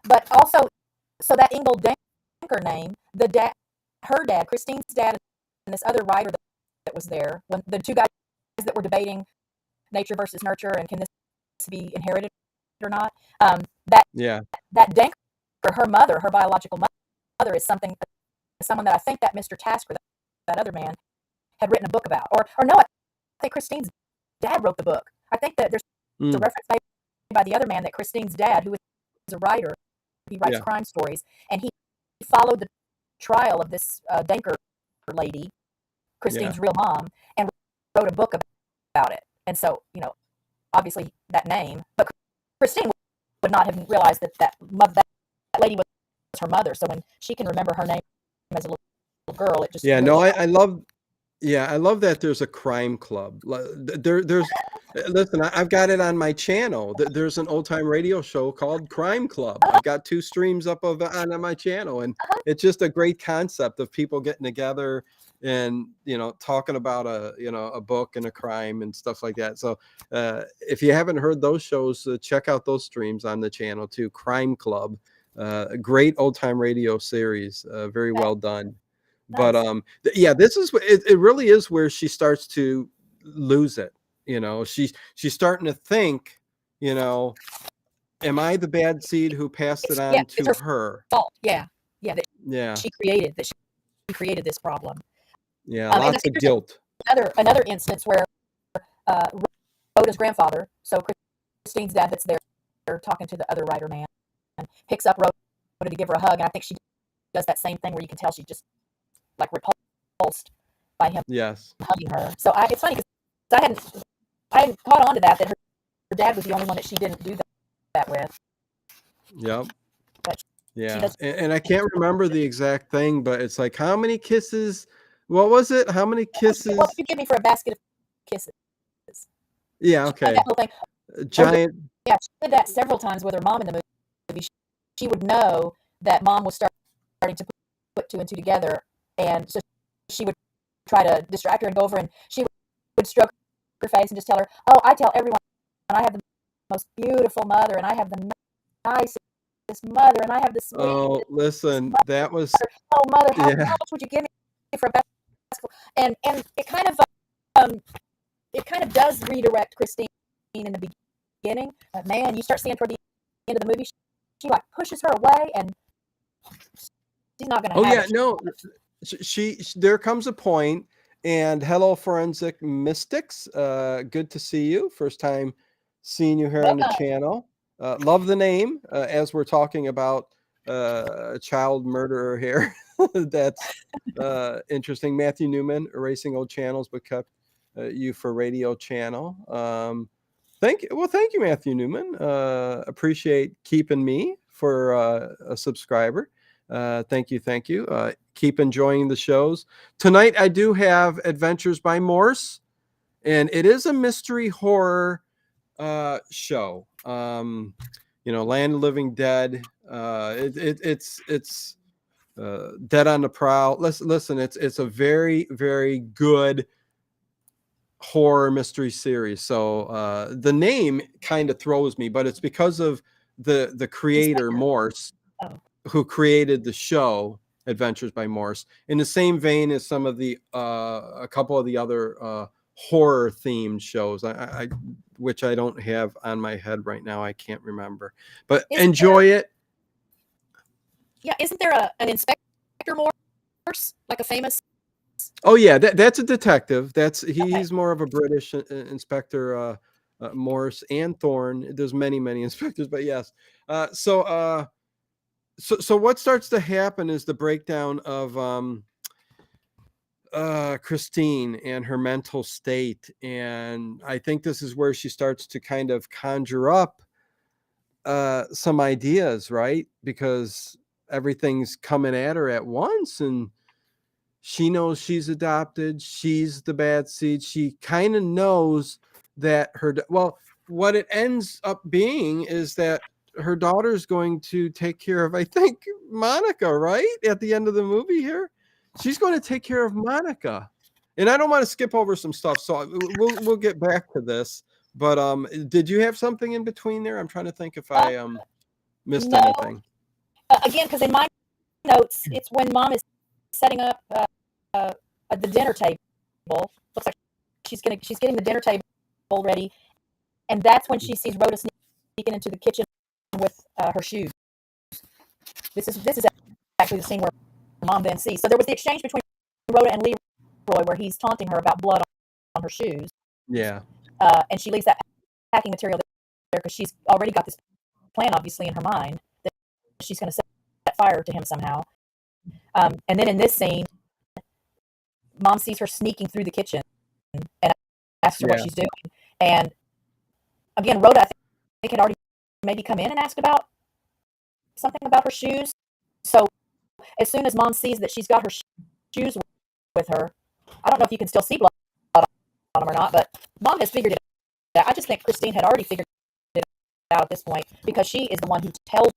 Speaker 3: But also, so that Ingold Denker name, her dad, Christine's dad, and this other writer that was there, when the two guys that were debating nature versus nurture and can this be inherited or not, that
Speaker 1: Yeah.
Speaker 3: that Denker, her mother, her biological mother, is someone that I think that Mr. Tasker, that other man, had written a book about, or no, I think Christine's dad wrote the book. I think that there's a
Speaker 1: Mm,
Speaker 3: reference made by the other man that Christine's dad, who is a writer, he writes
Speaker 1: yeah.
Speaker 3: crime stories, and he followed the trial of this Denker lady,
Speaker 1: Yeah.
Speaker 3: Christine's real mom, and wrote a book about it. And so, obviously that name, but Christine would not have realized that lady was her mother. So when she can remember her name as a little girl, it just
Speaker 1: Yeah,
Speaker 3: really
Speaker 1: no,
Speaker 3: shocked.
Speaker 1: I love that there's a crime club. There's listen, I've got it on my channel. There's an old time radio show called Crime Club. I've got 2 streams up on my channel, and it's just a great concept of people getting together and talking about a book and a crime and stuff like that. So if you haven't heard those shows, check out those streams on the channel too. Crime Club, a great old time radio series, very well done. But
Speaker 3: Nice.
Speaker 1: yeah, this is it really is where she starts to lose it. She's starting to think, am I the bad seed who passed it on
Speaker 3: It's
Speaker 1: to
Speaker 3: her
Speaker 1: her?
Speaker 3: fault. Yeah, that
Speaker 1: Yeah,
Speaker 3: she created this problem.
Speaker 1: yeah,
Speaker 3: And I
Speaker 1: lots
Speaker 3: think
Speaker 1: of
Speaker 3: there's
Speaker 1: guilt.
Speaker 3: another instance where uh, Rhoda's grandfather, so Christine's dad, that's there talking to the other writer man, and picks up Rhoda to give her a hug, and I think she does that same thing where you can tell she's just like repulsed by him
Speaker 1: Yes.
Speaker 3: hugging her. So it's funny because I hadn't caught on to that her dad was the only one that she didn't do that with.
Speaker 1: Yep.
Speaker 3: But
Speaker 1: Yeah. And I can't remember the exact thing, but it's like, how many kisses? What was it? How many kisses?
Speaker 3: What did you give me for a basket of kisses?
Speaker 1: Yeah. Okay.
Speaker 3: That whole thing.
Speaker 1: Giant.
Speaker 3: Yeah, she did that several times with her mom in the movie. She would know that mom was starting to put two and two together, and so she would try to distract her and go over, and she would stroke her face and just tell her, "Oh, I tell everyone I have the most beautiful mother, and I have the nicest mother, and I have the sweetest
Speaker 1: Oh, listen,
Speaker 3: mother.
Speaker 1: that was
Speaker 3: Oh, mother, how
Speaker 1: yeah.
Speaker 3: much would you give me for a basketball?" And it kind of does redirect Christine in the beginning. But man, you start seeing toward the end of the movie, she like pushes her away, and she's not going to
Speaker 1: Oh
Speaker 3: have
Speaker 1: yeah,
Speaker 3: it.
Speaker 1: no. She there comes a point, and hello, Forensic Mystics. Good to see you. First time seeing you here on the channel. Love the name, as we're talking about a child murderer here. That's interesting. Matthew Newman, erasing old channels, but kept you for radio channel. Thank you, Matthew Newman. Appreciate keeping me for a subscriber. Thank you. Keep enjoying the shows. Tonight I do have Adventures by Morse, and it is a mystery horror show. Land of Living Dead. It's Dead on the Prowl. Listen. It's a very, very good horror mystery series. So the name kind of throws me, but it's because of the creator Morse, who created the show Adventures by Morse, in the same vein as some of the a couple of the other horror themed shows, I which I don't have on my head right now. I can't remember, but enjoy it.
Speaker 3: Yeah, isn't there an Inspector Morse, like a famous?
Speaker 1: Oh yeah, that's a detective. He's more of a British inspector, Morse and Thorne. There's many inspectors, but yes. So what starts to happen is the breakdown of Christine and her mental state, and I think this is where she starts to kind of conjure up some ideas, right? Because everything's coming at her at once, and she knows she's adopted. She's the bad seed. She kind of knows that what it ends up being is that her daughter's going to take care of, I think, Monica, right? At the end of the movie here, she's going to take care of Monica. And I don't want to skip over some stuff, so we'll get back to this. But did you have something in between there? I'm trying to think if I missed anything.
Speaker 3: Again, because in my notes, it's when mom is setting up at the dinner table. Looks like she's getting the dinner table ready, and that's when she sees Rhoda sneaking into the kitchen with her shoes. This is actually the scene where mom then sees. So there was the exchange between Rhoda and Leroy where he's taunting her about blood on her shoes.
Speaker 1: Yeah.
Speaker 3: And she leaves that packing material there because she's already got this plan, obviously, in her mind that she's going to set fire to him somehow. And then in this scene, mom sees her sneaking through the kitchen and asks her what she's doing. And again, Rhoda, I think, had already maybe come in and asked about something about her shoes. So as soon as mom sees that she's got her shoes with her, I don't know if you can still see blood on them or not, but mom has figured it out. I just think Christine had already figured it out at this point because she is the one who tells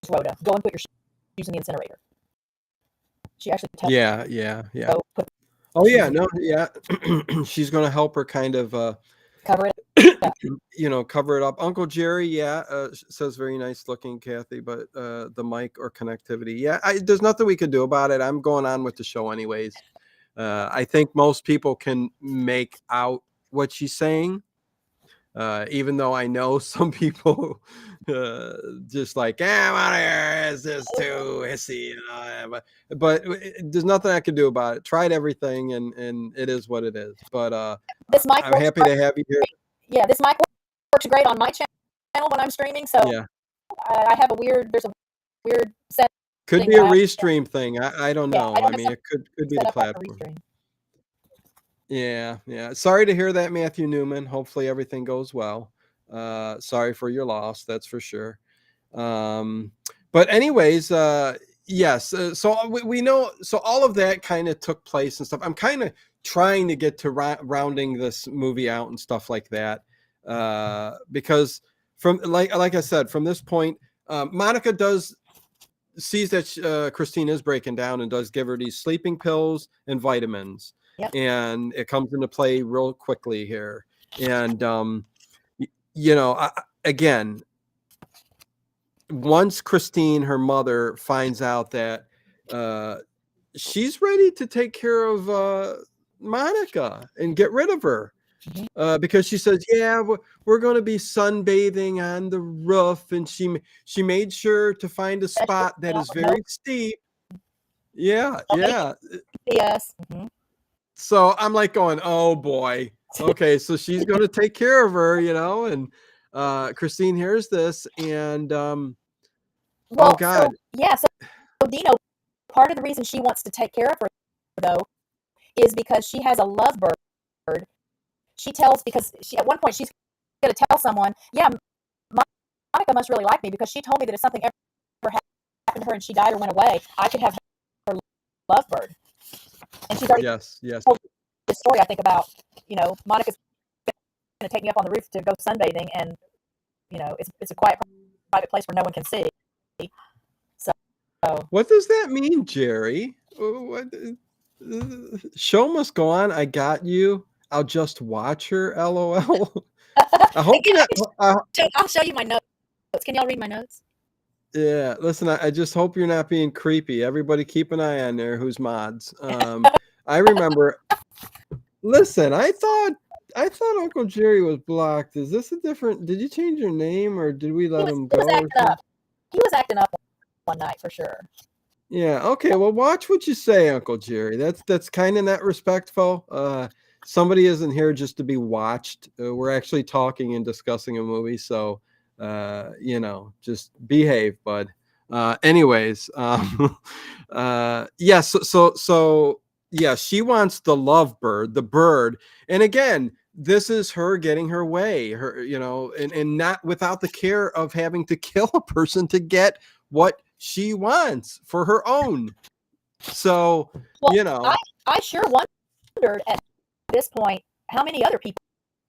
Speaker 3: Rhoda, "Go and put your shoes in the incinerator." She actually tells
Speaker 1: Yeah.
Speaker 3: Go put
Speaker 1: Oh yeah, no, yeah. She's gonna help her kind of
Speaker 3: Cover it up.
Speaker 1: cover it up. Uncle Jerry, yeah, says very nice looking, Kathy, but the mic or connectivity, yeah, there's nothing we could do about it. I'm going on with the show anyways. I think most people can make out what she's saying, even though I know some people just like, I'm out of here. It's just too hissy, but there's nothing I can do about it. Tried everything, and it is what it is. But
Speaker 3: This mic
Speaker 1: I'm
Speaker 3: works
Speaker 1: happy to have you here.
Speaker 3: Yeah, this mic works great on my channel when I'm streaming. So
Speaker 1: Yeah.
Speaker 3: I have there's a weird setting.
Speaker 1: Could be a restream thing. I don't know.
Speaker 3: I don't
Speaker 1: I mean, it could be the
Speaker 3: set up like a
Speaker 1: platform.
Speaker 3: restream.
Speaker 1: Yeah, yeah. Sorry to hear that, Matthew Newman. Hopefully everything goes well. Sorry for your loss, that's for sure. But anyways, yes. So we know. So all of that kind of took place and stuff. I'm kind of trying to get to rounding this movie out and stuff like that, because from like I said, from this point, Monica sees that Christine is breaking down and does give her these sleeping pills and vitamins.
Speaker 3: Yep.
Speaker 1: And it comes into play real quickly here. And, again, once Christine, her mother, finds out that she's ready to take care of Monica and get rid of her. Because she says, yeah, we're going to be sunbathing on the roof. And she made sure to find a spot that is very steep. Yeah, yeah.
Speaker 3: Yes.
Speaker 1: So I'm like going, oh boy. Okay, so she's going to take care of her, and Christine hears this, and oh God.
Speaker 3: So Dino, part of the reason she wants to take care of her, though, is because she has a lovebird. She tells, because at one point she's going to tell someone, yeah, Monica must really like me, because she told me that if something ever happened to her and she died or went away, I could have her lovebird. And she's already told this story, I think, about, Monica's going to take me up on the roof to go sunbathing, and, it's a quiet, private place where no one can see. So,
Speaker 1: what does that mean, Jerry? What? Show must go on. I got you. I'll just watch her. LOL. I hope
Speaker 3: I'll show you my notes. Can y'all read my notes?
Speaker 1: Yeah, listen, I just hope you're not being creepy. Everybody keep an eye on there who's mods. I remember, listen, I thought Uncle Jerry was blocked. Is this a different, did you change your name, or did we let him go?
Speaker 3: He was acting up one night for sure.
Speaker 1: Yeah, okay, well, watch what you say, Uncle Jerry. That's kind of not respectful. Somebody isn't here just to be watched. We're actually talking and discussing a movie, so just behave, bud. Anyways, yes, so yeah, she wants the lovebird, the bird, and again, this is her getting her way, her, and not without the care of having to kill a person to get what she wants for her own. So,
Speaker 3: I sure wondered at this point how many other people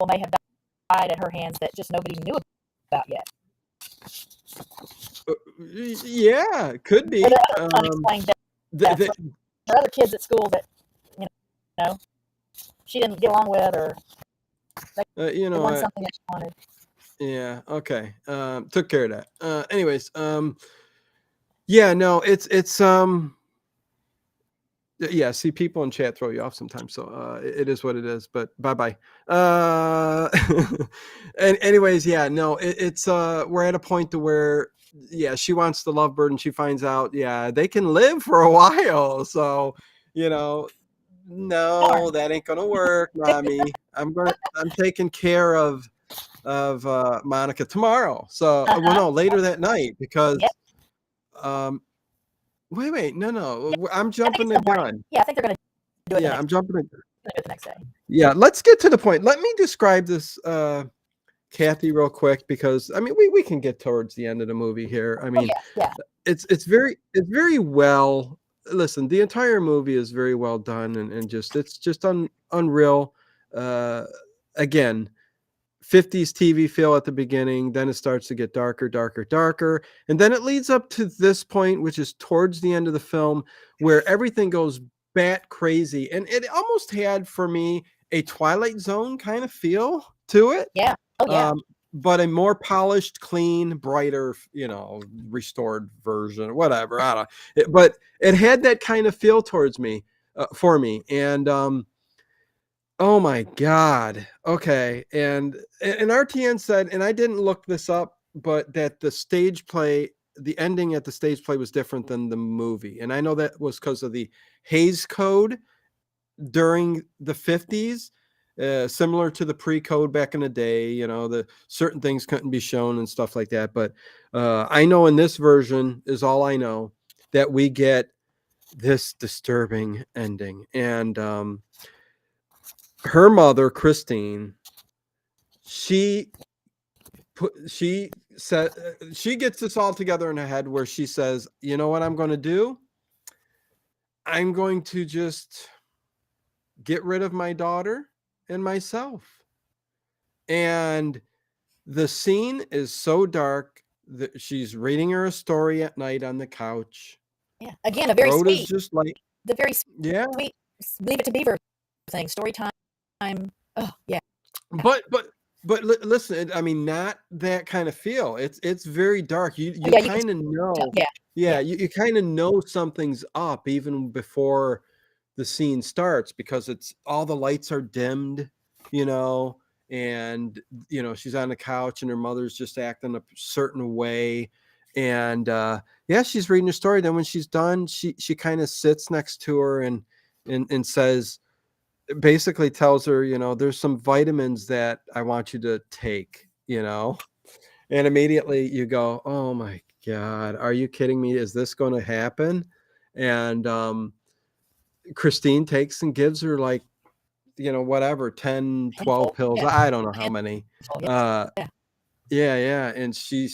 Speaker 3: may have died at her hands that just nobody knew about yet.
Speaker 1: Yeah, could be.
Speaker 3: Unexplained deaths. There are other kids at school that she didn't get along with, or they won something that she wanted.
Speaker 1: Yeah. Okay. Took care of that. Anyways. Yeah. No. It's. Yeah. See, people in chat throw you off sometimes, so it is what it is. But bye. And anyways, yeah. No. It's. We're at a point to where, yeah, she wants the lovebird, and she finds out, yeah, they can live for a while. So, no, that ain't gonna work, mommy. I'm taking care of Monica tomorrow. So no, later that night, because wait, no, I'm jumping the gun.
Speaker 3: Yeah, I think they're gonna do it.
Speaker 1: Yeah, I'm jumping
Speaker 3: the next day.
Speaker 1: Yeah, let's get to the point. Let me describe this, Kathy, real quick, because I mean we can get towards the end of the movie here. I mean, it's very well. Listen, the entire movie is very well done, and it's just unreal. Again, 50s TV feel at the beginning, then it starts to get darker, and then it leads up to this point, which is towards the end of the film, where everything goes bat crazy, and it almost had for me a Twilight Zone kind of feel to it.
Speaker 3: Yeah. Oh yeah.
Speaker 1: But a more polished, clean, brighter, restored version, whatever. I don't but it had that kind of feel towards me, for me. And oh my God. Okay. And RTN said, and I didn't look this up, but that the ending at the stage play was different than the movie. And I know that was because of the Hays Code during the 50s, similar to the pre-code back in the day. The certain things couldn't be shown and stuff like that. But I know in this version is all I know that we get this disturbing ending. And her mother, Christine, she said she gets this all together in her head where she says, you know what I'm going to do? I'm going to just get rid of my daughter and myself. And the scene is so dark that she's reading her a story at night on the couch.
Speaker 3: Yeah. Again, a very
Speaker 1: Rhoda's
Speaker 3: sweet,
Speaker 1: just like,
Speaker 3: the very
Speaker 1: yeah.
Speaker 3: sweet Leave It to Beaver thing, story time. Oh yeah.
Speaker 1: But listen, I mean, not that kind of feel. It's very dark. You
Speaker 3: Oh, yeah, you can
Speaker 1: kind of know.
Speaker 3: tell. Yeah.
Speaker 1: Yeah, you kind of know something's up even before the scene starts because it's all the lights are dimmed, and she's on the couch and her mother's just acting a certain way. And yeah, she's reading a story. Then when she's done, she kind of sits next to her and says, basically tells her, there's some vitamins that I want you to take, and immediately you go, oh my God, are you kidding me? Is this going to happen? And Christine takes and gives her like, whatever, 10, 12 pills.
Speaker 3: Yeah.
Speaker 1: I don't know how many.
Speaker 3: Yeah.
Speaker 1: Yeah. And she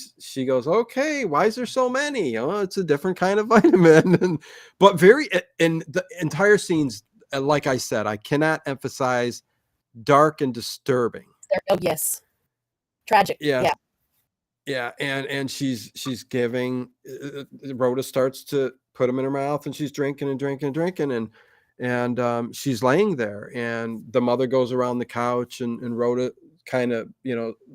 Speaker 1: goes, okay, why is there so many? Oh, it's a different kind of vitamin. But and the entire scene's, like I said, I cannot emphasize dark and disturbing.
Speaker 3: Oh yes. Tragic.
Speaker 1: Yeah. Yeah. And she's giving, Rhoda starts to put them in her mouth and she's drinking and drinking and drinking. And she's laying there and the mother goes around the couch and Rhoda kind of,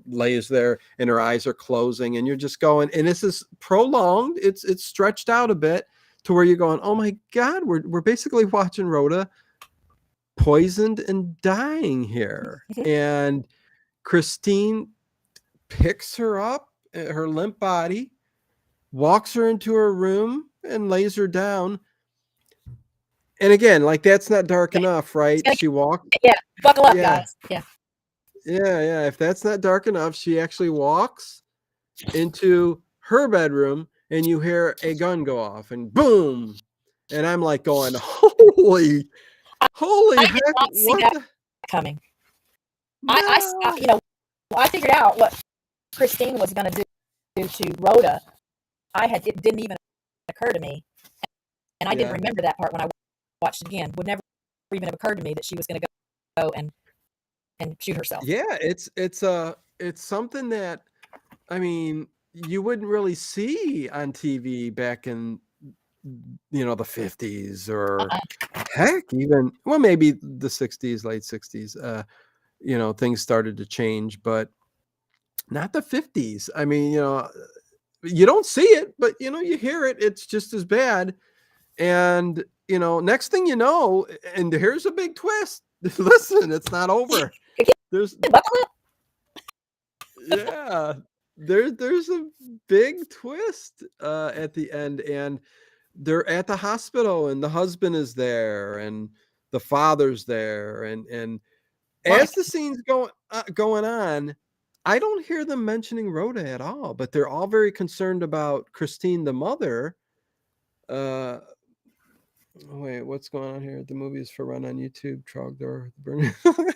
Speaker 1: lays there and her eyes are closing and you're just going, and this is prolonged. It's stretched out a bit to where you're going, oh my God, we're basically watching Rhoda poisoned and dying here. And Christine picks her up, her limp body, walks her into her room and lays her down. And again, like that's not dark enough, right? She walked.
Speaker 3: Yeah, buckle up, guys. Yeah.
Speaker 1: Yeah. If that's not dark enough, she actually walks into her bedroom and you hear a gun go off and boom. And I'm like going, holy
Speaker 3: I
Speaker 1: heck.
Speaker 3: did not see that coming.
Speaker 1: No.
Speaker 3: I figured out what Christine was going to do to Rhoda. It didn't even occur to me. And I didn't remember that part when I watched it again. Would never even have occurred to me that she was going to go and shoot herself.
Speaker 1: Yeah, it's something that, I mean, you wouldn't really see on TV back in, the 50s or heck, even, well, maybe the 60s, late 60s, things started to change, but not the 50s. I mean, you don't see it, but you hear it. It's just as bad. And, next thing you know, and here's a big twist. Listen, it's not over. There's there's a big twist at the end, and they're at the hospital and the husband is there and the father's there, and as the scene's going on, I don't hear them mentioning Rhoda at all, but they're all very concerned about Christine, the mother. Wait, what's going on here? The movie is for run on YouTube. Trogdor,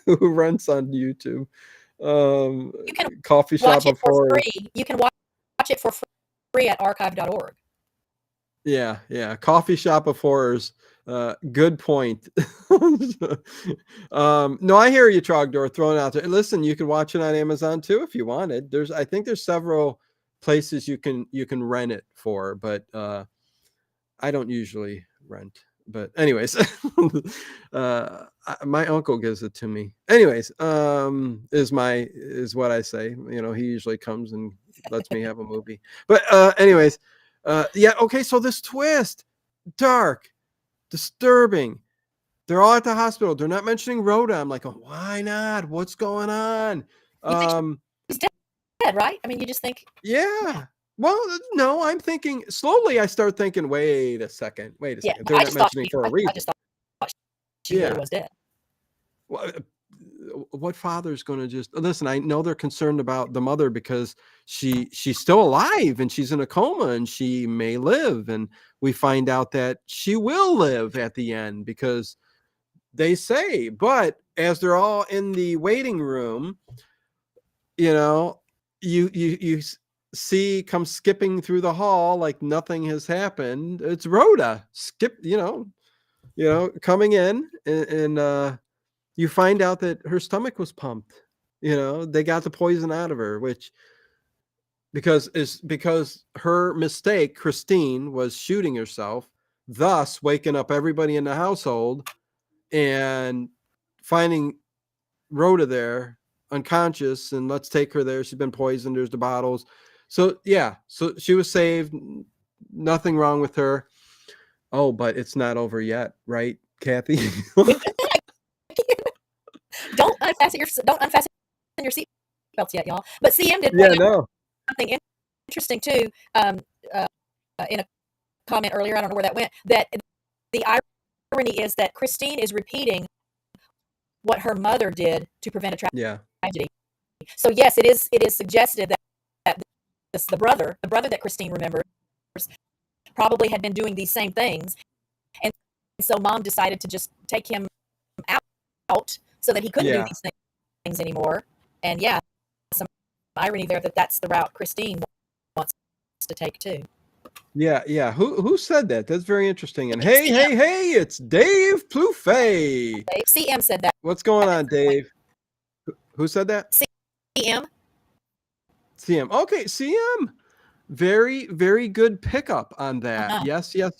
Speaker 1: who runs on YouTube.
Speaker 3: You can
Speaker 1: Coffee Shop of Horrors.
Speaker 3: Free. You can watch it for free at archive.org.
Speaker 1: Yeah. Coffee Shop of Horrors. Good point. No, I hear you, Trogdor, throwing out there. Listen, you can watch it on Amazon too if you wanted. I think there's several places you can rent it for, but I don't usually rent But anyways, my uncle gives it to me. Anyways, is what I say. You know, he usually comes and lets me have a movie. But anyways, yeah, okay. So this twist, dark, disturbing. They're all at the hospital. They're not mentioning Rhoda. I'm like, oh, why not? What's going on?
Speaker 3: You think she's dead, right? I mean, you just think,
Speaker 1: Yeah. Well, no, I'm thinking slowly. I start thinking, wait a second.
Speaker 3: yeah.
Speaker 1: They're
Speaker 3: I
Speaker 1: not
Speaker 3: just thought
Speaker 1: mentioning for a
Speaker 3: I
Speaker 1: reason.
Speaker 3: just thought she really
Speaker 1: Yeah.
Speaker 3: was dead.
Speaker 1: Well, what father's going to just listen? I know they're concerned about the mother because she's still alive and she's in a coma and she may live. And we find out that she will live at the end because they say. But as they're all in the waiting room, you know, you see come skipping through the hall like nothing has happened. It's Rhoda coming in and you find out that her stomach was pumped. You know, they got the poison out of her, which because her mistake, Christine, was shooting herself, thus waking up everybody in the household and finding Rhoda there unconscious, and let's take her there. She's been poisoned. There's the bottles. So yeah, so she was saved. Nothing wrong with her. Oh, but it's not over yet, right, Kathy?
Speaker 3: Don't unfasten your seatbelts yet, y'all. But CM did
Speaker 1: Yeah,
Speaker 3: point out
Speaker 1: no.
Speaker 3: something interesting too. In a comment earlier, I don't know where that went. That the irony is that Christine is repeating what her mother did to prevent a
Speaker 1: Yeah.
Speaker 3: tragedy. So yes, it is suggested that the brother that Christine remembers probably had been doing these same things, and so mom decided to just take him out so that he couldn't do
Speaker 1: Yeah.
Speaker 3: these things anymore. And yeah, some irony there that's the route Christine wants to take too.
Speaker 1: Yeah. Who said that? That's very interesting. And hey, it's Dave Plouffe.
Speaker 3: CM said that.
Speaker 1: What's going on, Dave? Who said that?
Speaker 3: CM.
Speaker 1: CM. Okay, CM. Very, very good pickup on that.
Speaker 3: Uh-huh.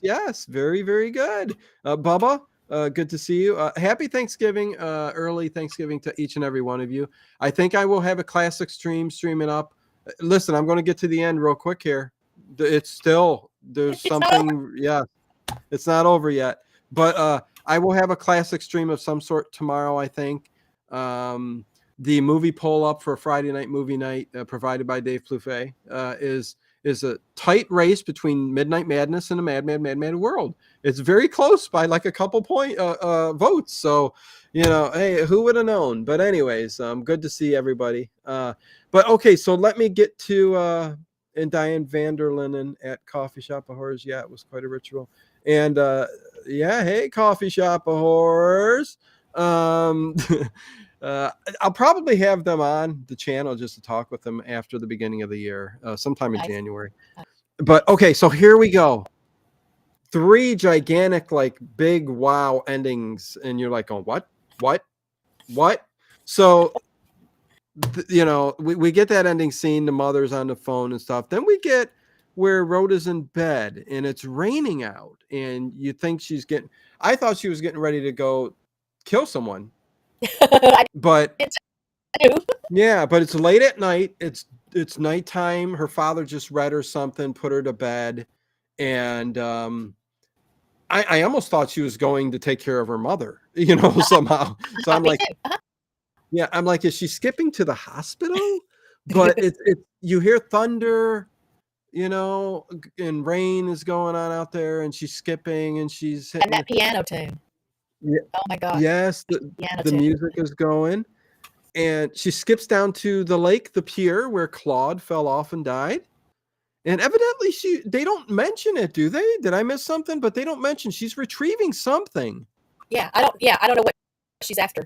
Speaker 1: Yes. Very, very good. Bubba, good to see you. Happy Thanksgiving, early Thanksgiving to each and every one of you. I think I will have a classic streaming up. Listen, I'm going to get to the end real quick here. It's still, there's something, yeah, it's not over yet. But I will have a classic stream of some sort tomorrow, I think. The movie poll up for Friday night movie night provided by Dave Plouffe is a tight race between Midnight Madness and a Mad World. It's very close by like a couple point votes. So, hey, who would have known? But anyways, good to see everybody. But okay, so let me get to and Diane Vanderlinden at Coffee Shop of Horrors. Yeah, it was quite a ritual. And yeah, hey, Coffee Shop of Horrors. I'll probably have them on the channel just to talk with them after the beginning of the year, sometime in January. But okay, so here we go. 3 gigantic, like big wow endings, and you're like, oh, what? So, we get that ending scene, the mother's on the phone and stuff. Then we get where Rhoda's in bed and it's raining out, and you think I thought she was getting ready to go kill someone. But yeah, but it's late at night. It's nighttime. Her father just read her something, put her to bed, and I almost thought she was going to take care of her mother, somehow. So I'm like, yeah, I'm like, is she skipping to the hospital? But it's you hear thunder, and rain is going on out there, and she's skipping, and she's hitting
Speaker 3: and that piano tune.
Speaker 1: Yeah.
Speaker 3: Oh my God.
Speaker 1: Yes, the music is going. And she skips down to the lake, the pier, where Claude fell off and died. And evidently they don't mention it, do they? Did I miss something? But they don't mention she's retrieving something.
Speaker 3: Yeah, I don't know what she's after.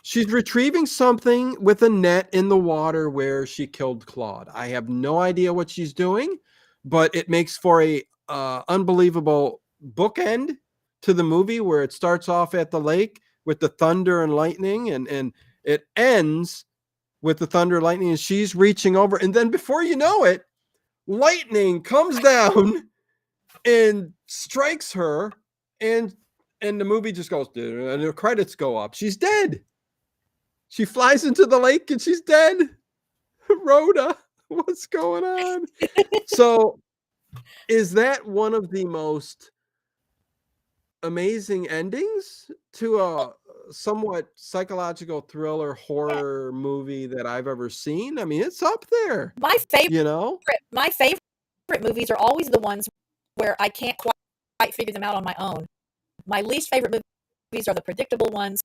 Speaker 1: She's retrieving something with a net in the water where she killed Claude. I have no idea what she's doing, but it makes for a unbelievable bookend to the movie, where it starts off at the lake with the thunder and lightning, and it ends with the thunder and lightning, and she's reaching over, and then before you know it, lightning comes down and strikes her, and the movie just goes, and the credits go up. She's dead. She flies into the lake and she's dead. Rhoda, what's going on? So, is that one of the most amazing endings to a somewhat psychological thriller
Speaker 3: Yeah.
Speaker 1: horror movie that I've ever seen? I mean, it's up there,
Speaker 3: My favorite
Speaker 1: you know?
Speaker 3: my favorite movies are always the ones where I can't quite figure them out on my own. My least favorite movies are the predictable ones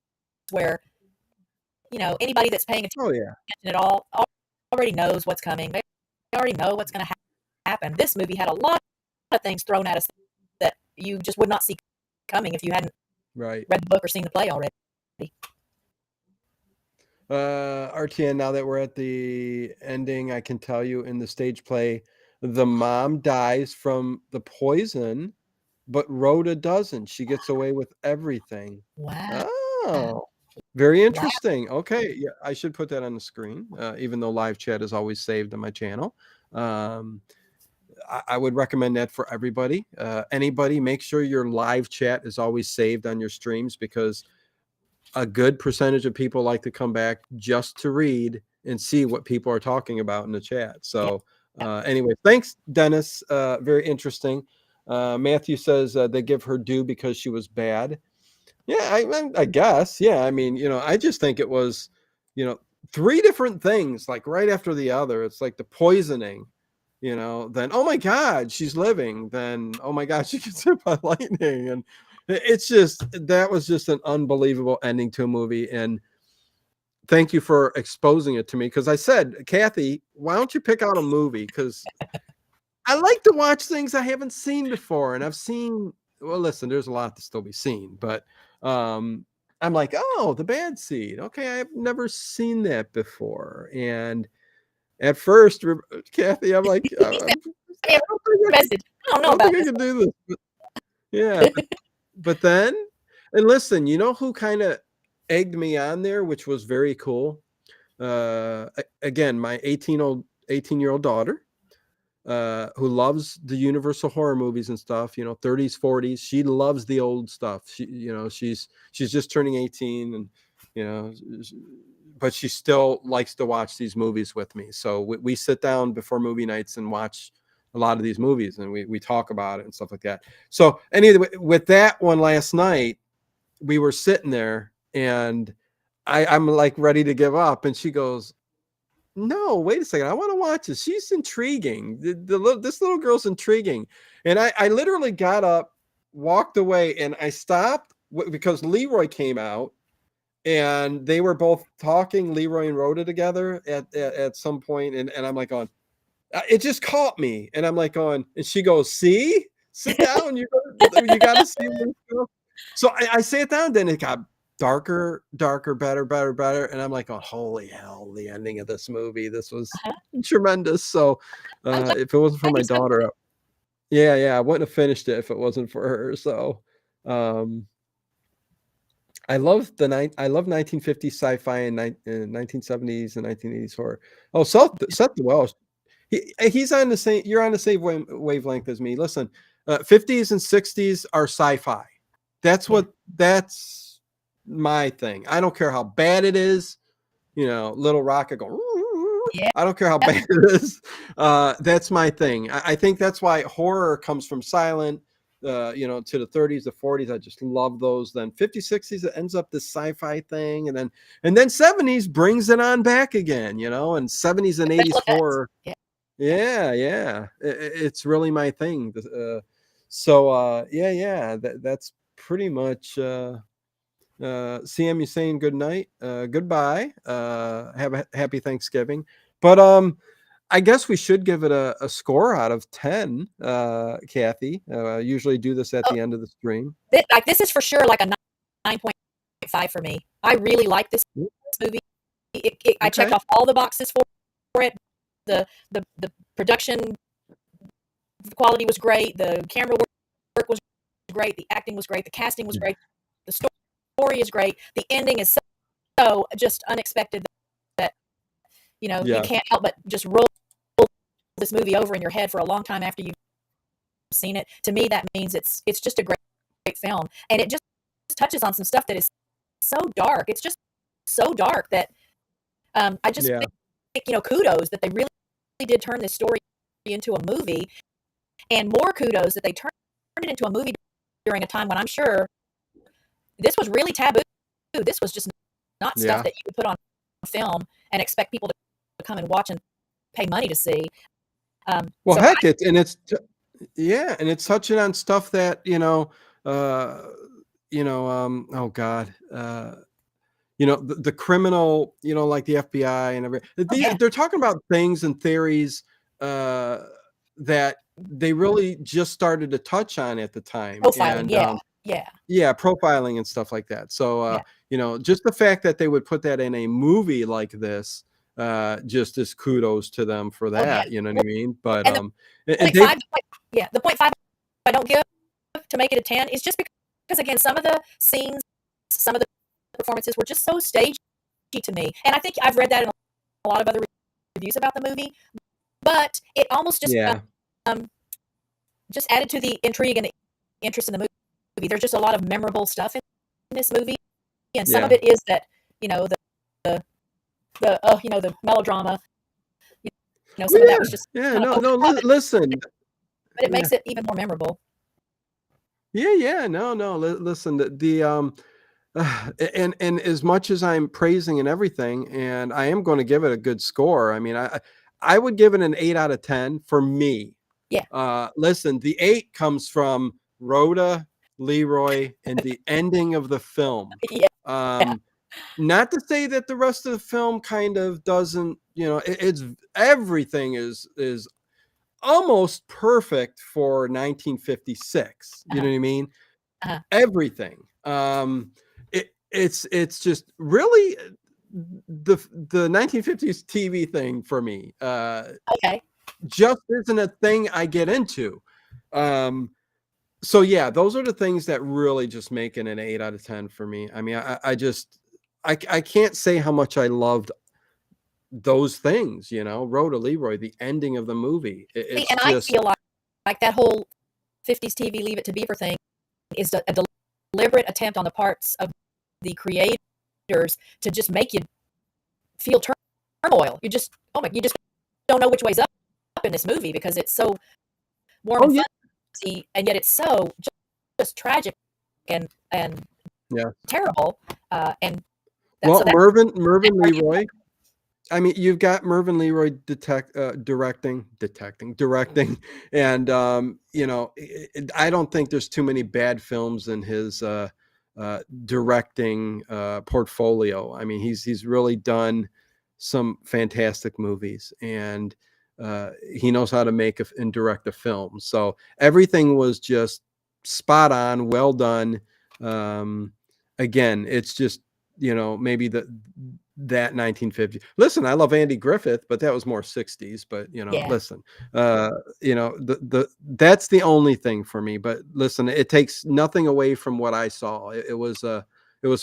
Speaker 3: where, anybody that's paying
Speaker 1: Oh yeah.
Speaker 3: attention at all already knows what's coming. They already know what's going to happen. This movie had a lot of things thrown at us that you just would not see coming if you hadn't
Speaker 1: Right.
Speaker 3: read the book or seen the play already.
Speaker 1: RTN, now that we're at the ending, I can tell you in the stage play, the mom dies from the poison, but Rhoda doesn't. She gets away with everything.
Speaker 3: Wow.
Speaker 1: Oh, very
Speaker 3: Wow.
Speaker 1: interesting. Okay, yeah, I should put that on the screen, even though live chat is always saved on my channel. I would recommend that for everybody. Anybody, make sure your live chat is always saved on your streams, because a good percentage of people like to come back just to read and see what people are talking about in the chat. So anyway, thanks, Dennis. Very interesting. Matthew says they give her due because she was bad. Yeah, I guess. Yeah, I mean, I just think it was, three different things, like right after the other. It's like the poisoning, then, oh my God, she's living. Then, oh my God, she gets hit by lightning. And that was just an unbelievable ending to a movie. And thank you for exposing it to me. Because I said, Kathy, why don't you pick out a movie? Because I like to watch things I haven't seen before. And I've seen, well, listen, there's a lot to still be seen. But I'm like, oh, The Bad Seed. Okay, I've never seen that before. And at first, Kathy, I'm like, I don't
Speaker 3: Message. I don't know
Speaker 1: think
Speaker 3: about
Speaker 1: I
Speaker 3: this.
Speaker 1: can do this. Yeah. But then, and listen, you know who kind of egged me on there, which was very cool? Again, my 18-year-old daughter, who loves the Universal horror movies and stuff, 30s, 40s. She loves the old stuff. She's just turning 18, and, but she still likes to watch these movies with me. So we sit down before movie nights and watch a lot of these movies, and we talk about it and stuff like that. So anyway, with that one last night, we were sitting there, and I'm like ready to give up, and she goes, no, wait a second, I want to watch this. She's intriguing. This little girl's intriguing. And I literally got up, walked away, and I stopped because Leroy came out, and they were both talking, Leroy and Rhoda, together at some point, and I'm like going, it just caught me, and I'm like going, and she goes, see, sit down, you got to see where it's going. So I sat down, then it got darker, better, and I'm like, oh, holy hell, the ending of this movie, this was tremendous. So if it wasn't for my daughter, yeah, I wouldn't have finished it if it wasn't for her. So I love 1950s sci-fi and 1970s and 1980s horror. Oh, Seth Welsh, he's on the same. You're on the same wavelength as me. Listen, 50s and 60s are sci-fi. That's my thing. I don't care how bad it is. Little Rocket go.
Speaker 3: Yeah.
Speaker 1: I don't care how bad it is. That's my thing. I think that's why horror comes from silent. To the 30s, the 40s. I just love those. Then 50s, 60s, it ends up this sci-fi thing, and then 70s brings it on back again. And 70s and 80s horror. Yeah. It's really my thing. That's pretty much. CM, you saying good night, goodbye. Have a happy Thanksgiving. But I guess we should give it a score out of 10. Kathy, usually do this at the end of the stream.
Speaker 3: This is for sure like a 9.5 for me. I really like this movie. I checked off all the boxes for it. The production quality was great. The camera work was great. The acting was great. The casting was great. The story is great. The ending is so just unexpected that you can't help but just roll this movie over in your head for a long time after you've seen it. To me, that means it's just a great film, and it just touches on some stuff that is so dark. It's just so dark that I just
Speaker 1: Yeah.
Speaker 3: think, kudos that they really did turn this story into a movie, and more kudos that they turned it into a movie during a time when I'm sure this was really taboo. This was just not stuff
Speaker 1: Yeah.
Speaker 3: that you could put on film and expect people to come and watch and pay money to see.
Speaker 1: Well,
Speaker 3: So
Speaker 1: heck, yeah, and it's touching on stuff that, uh, oh God, the criminal, like the FBI and
Speaker 3: yeah,
Speaker 1: they're talking about things and theories uh, that they really just started to touch on at the time,
Speaker 3: profiling,
Speaker 1: and
Speaker 3: yeah,
Speaker 1: yeah, profiling and stuff like that. So,
Speaker 3: yeah.
Speaker 1: just the fact that they would put that in a movie like this, just as kudos to them for
Speaker 3: Oh yeah.
Speaker 1: that. You know what I mean? But
Speaker 3: And the
Speaker 1: and
Speaker 3: point
Speaker 1: they,
Speaker 3: five, the point five I don't give to make it a 10 is just because again, some of the scenes, some of the performances were just so stagey to me, and I think I've read that in a lot of other reviews about the movie. But it almost
Speaker 1: yeah,
Speaker 3: just added to the intrigue and the interest in the movie. There's just a lot of memorable stuff in this movie, and some of
Speaker 1: yeah,
Speaker 3: it is that the the melodrama. Some
Speaker 1: well,
Speaker 3: of that was just
Speaker 1: yeah.
Speaker 3: kind of
Speaker 1: No,
Speaker 3: over
Speaker 1: no.
Speaker 3: the top,
Speaker 1: Listen,
Speaker 3: but it
Speaker 1: yeah,
Speaker 3: makes it even more memorable.
Speaker 1: yeah. No, no. Listen, and as much as I'm praising and everything, and I am going to give it a good score. I mean, I would give it an 8 out of 10 for me.
Speaker 3: Yeah,
Speaker 1: Listen, the 8 comes from Rhoda, Leroy, and the ending of the film.
Speaker 3: yeah,
Speaker 1: Um, Not to say that the rest of the film kind of doesn't, it's everything is almost perfect for 1956. You know
Speaker 3: uh-huh,
Speaker 1: what I mean?
Speaker 3: uh-huh.
Speaker 1: Everything. It's just really the 1950s TV thing for me.
Speaker 3: Okay,
Speaker 1: Just isn't a thing I get into. So yeah, those are the things that really just make it an 8 out of 10 for me. I mean, I just I can't say how much I loved those things, Rhoda Leroy, the ending of the movie.
Speaker 3: see,
Speaker 1: It's
Speaker 3: and I
Speaker 1: just
Speaker 3: feel like that whole '50s TV Leave It to Beaver thing is a deliberate attempt on the parts of the creators to just make you feel turmoil. You just don't know which way's up in this movie because it's so warm
Speaker 1: oh
Speaker 3: and
Speaker 1: yeah,
Speaker 3: fuzzy, and yet it's so just tragic and
Speaker 1: yeah.
Speaker 3: terrible. And that
Speaker 1: Well,
Speaker 3: so that
Speaker 1: Mervyn
Speaker 3: part you
Speaker 1: Leroy. I mean, you've got Mervyn Leroy directing, and I don't think there's too many bad films in his directing portfolio. I mean, he's really done some fantastic movies, and he knows how to make and direct a film. So everything was just spot on, well done. Again, it's just maybe that 1950. Listen, I love Andy Griffith, but that was more 60s. But
Speaker 3: yeah.
Speaker 1: listen, that's the only thing for me. But listen, it takes nothing away from what I saw. It was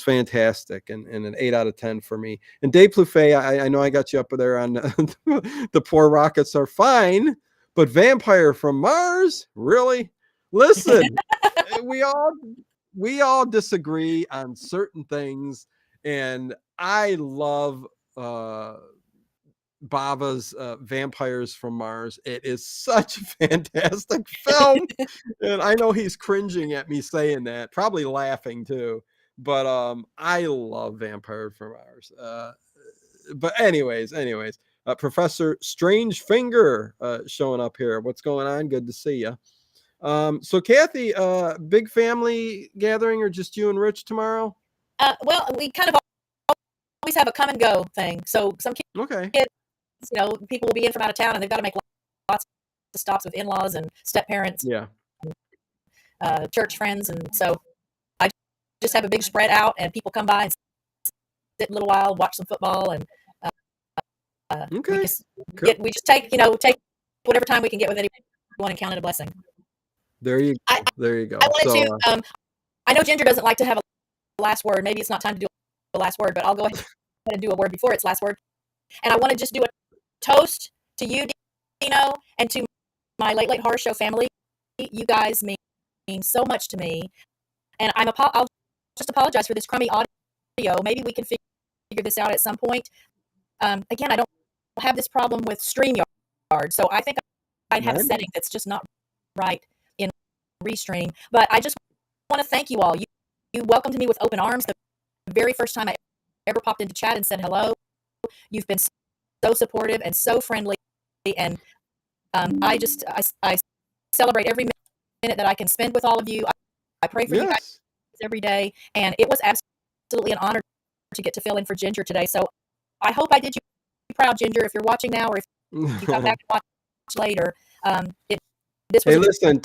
Speaker 1: fantastic, and an 8 out of 10 for me. And Dave Plouffe, I know I got you up there on the poor rockets are fine, but Vampire from Mars, really? Listen, we all disagree on certain things, and I love uh Bava's Vampires from Mars. It is such a fantastic film. And I know he's cringing at me saying that, probably laughing too. But I love Vampire from Mars. But anyways, Professor Strange Finger showing up here. What's going on? Good to see you. So Kathy, big family gathering or just you and Rich tomorrow?
Speaker 3: Well, we kind of always have a come and go thing. So some
Speaker 1: Okay.
Speaker 3: kids, people will be in from out of town, and they've got to make lots of stops with in-laws and step parents,
Speaker 1: Yeah.
Speaker 3: church friends, and so I just have a big spread out, and people come by and sit a little while, watch some football, and we
Speaker 1: Okay.
Speaker 3: just
Speaker 1: Cool.
Speaker 3: we just take whatever time we can get with anyone and count it a blessing.
Speaker 1: There you
Speaker 3: I,
Speaker 1: go. There you go.
Speaker 3: I wanted
Speaker 1: So
Speaker 3: to. I know Ginger doesn't like to have a last word. Maybe it's not time to do a last word, but I'll go ahead and do a word before its last word. And I want to just do a toast to you, Dino, and to my Late Late Horror Show family. You guys mean so much to me. And I'll just apologize for this crummy audio. Maybe we can figure this out at some point. Again, I don't have this problem with StreamYard, so I think I have a
Speaker 1: Right?
Speaker 3: setting that's just not right in Restream. But I just want to thank you all. You welcomed me with open arms the very first time I ever popped into chat and said hello. You've been so supportive and so friendly, and I celebrate every minute that I can spend with all of you. I pray for you guys
Speaker 1: Yes.
Speaker 3: every day, and it was absolutely an honor to get to fill in for Ginger today. So I hope I did you proud, Ginger. If you're watching now, or if you come back and watch later, this was
Speaker 1: Hey,
Speaker 3: a
Speaker 1: listen,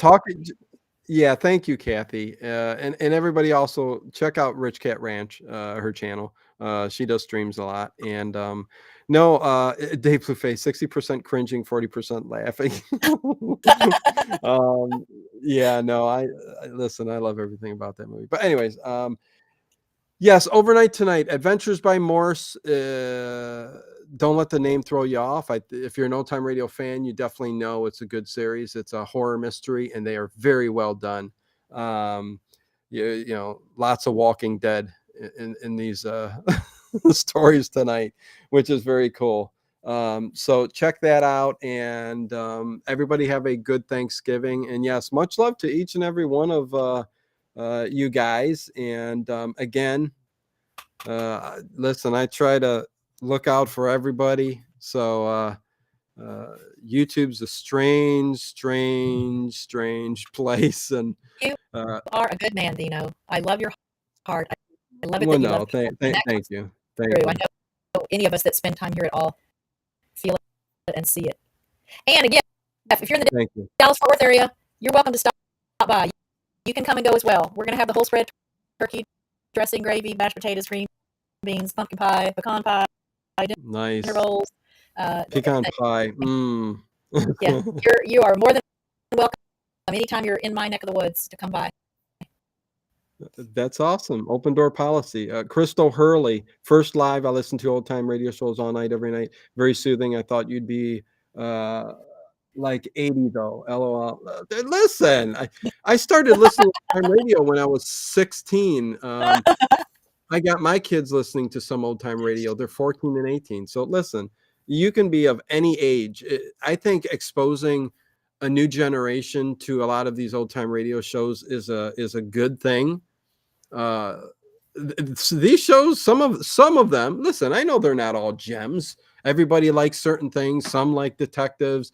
Speaker 1: yeah, thank you, Kathy. And everybody also check out RichKat Ranch, her channel. She does streams a lot. And no, Dave Blueface, 60% cringing, 40% laughing. Yeah, no, I listen, I love everything about that movie. But anyways, yes, Overnight Tonight, Adventures by Morse. Don't let the name throw you off. If you're an old time radio fan, you definitely know it's a good series. It's a horror mystery, and they are very well done. You know, lots of Walking Dead in these stories tonight, which is very cool. So check that out, and everybody have a good Thanksgiving. And yes, much love to each and every one of you guys. And again, listen, I try to look out for everybody. So YouTube's a strange place. And
Speaker 3: you are a good man, Dino. I love your heart. I love it
Speaker 1: well,
Speaker 3: that you love
Speaker 1: no,
Speaker 3: people, and that
Speaker 1: thank
Speaker 3: comes
Speaker 1: you,
Speaker 3: through. I know any of us that spend time here at all feel it and see it. And again, if you're in the
Speaker 1: thank you.
Speaker 3: Dallas-Fort Worth area, you're welcome to stop by. You can come and go as well. We're going to have the whole spread: turkey, dressing, gravy, mashed potatoes, green beans, pumpkin pie, pecan pie, dinner
Speaker 1: Nice
Speaker 3: rolls.
Speaker 1: pecan pie. Mm.
Speaker 3: Yeah, you are more than welcome anytime you're in my neck of the woods to come by.
Speaker 1: That's awesome. Open door policy. Crystal Hurley, first live. I listen to old time radio shows all night, every night. Very soothing. I thought you'd be like 80 though. LOL. Listen, I started listening to time radio when I was 16. I got my kids listening to some old time radio. They're 14 and 18. So listen, you can be of any age. I think exposing a new generation to a lot of these old time radio shows is a good thing. These shows, some of them, listen, I know they're not all gems. Everybody likes certain things. Some like detectives.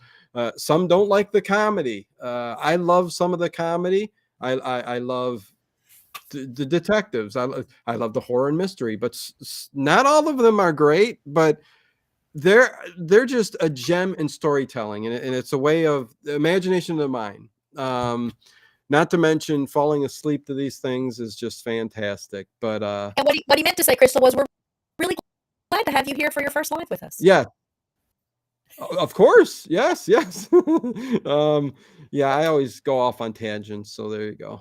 Speaker 1: Some don't like the comedy. I love some of the comedy. I love the detectives. I love the horror and mystery, but not all of them are great. But they're just a gem in storytelling, and it's a way of the imagination of the mind. Not to mention falling asleep to these things is just fantastic. But
Speaker 3: And what he meant to say, Crystal, was we're really glad to have you here for your first live with us.
Speaker 1: yeah, of course, yes. Yeah, I always go off on tangents, so there you go.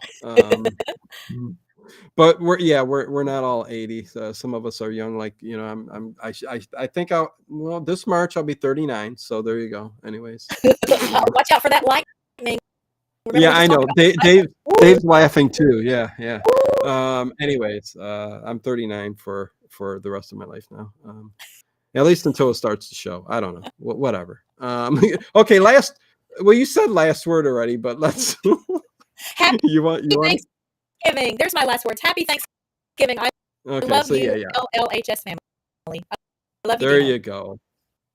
Speaker 1: But we're not all 80. Some of us are young. Like I think well, this March I'll be 39. So there you go. Anyways,
Speaker 3: Watch out for that lightning. Remember
Speaker 1: yeah,
Speaker 3: we just
Speaker 1: I
Speaker 3: talked
Speaker 1: know.
Speaker 3: about
Speaker 1: Dave's laughing too. Yeah. Anyways, I'm 39 for the rest of my life now. At least until it starts to show. I don't know. Whatever. Okay. Well, you said last word already, but let's.
Speaker 3: Happy
Speaker 1: you want?
Speaker 3: Thanksgiving. There's my last words. Happy Thanksgiving. I
Speaker 1: Okay.
Speaker 3: love
Speaker 1: So
Speaker 3: you,
Speaker 1: yeah.
Speaker 3: LLHS family. I love you,
Speaker 1: There
Speaker 3: Dino.
Speaker 1: you go.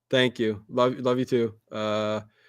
Speaker 1: Thank you. Love you too.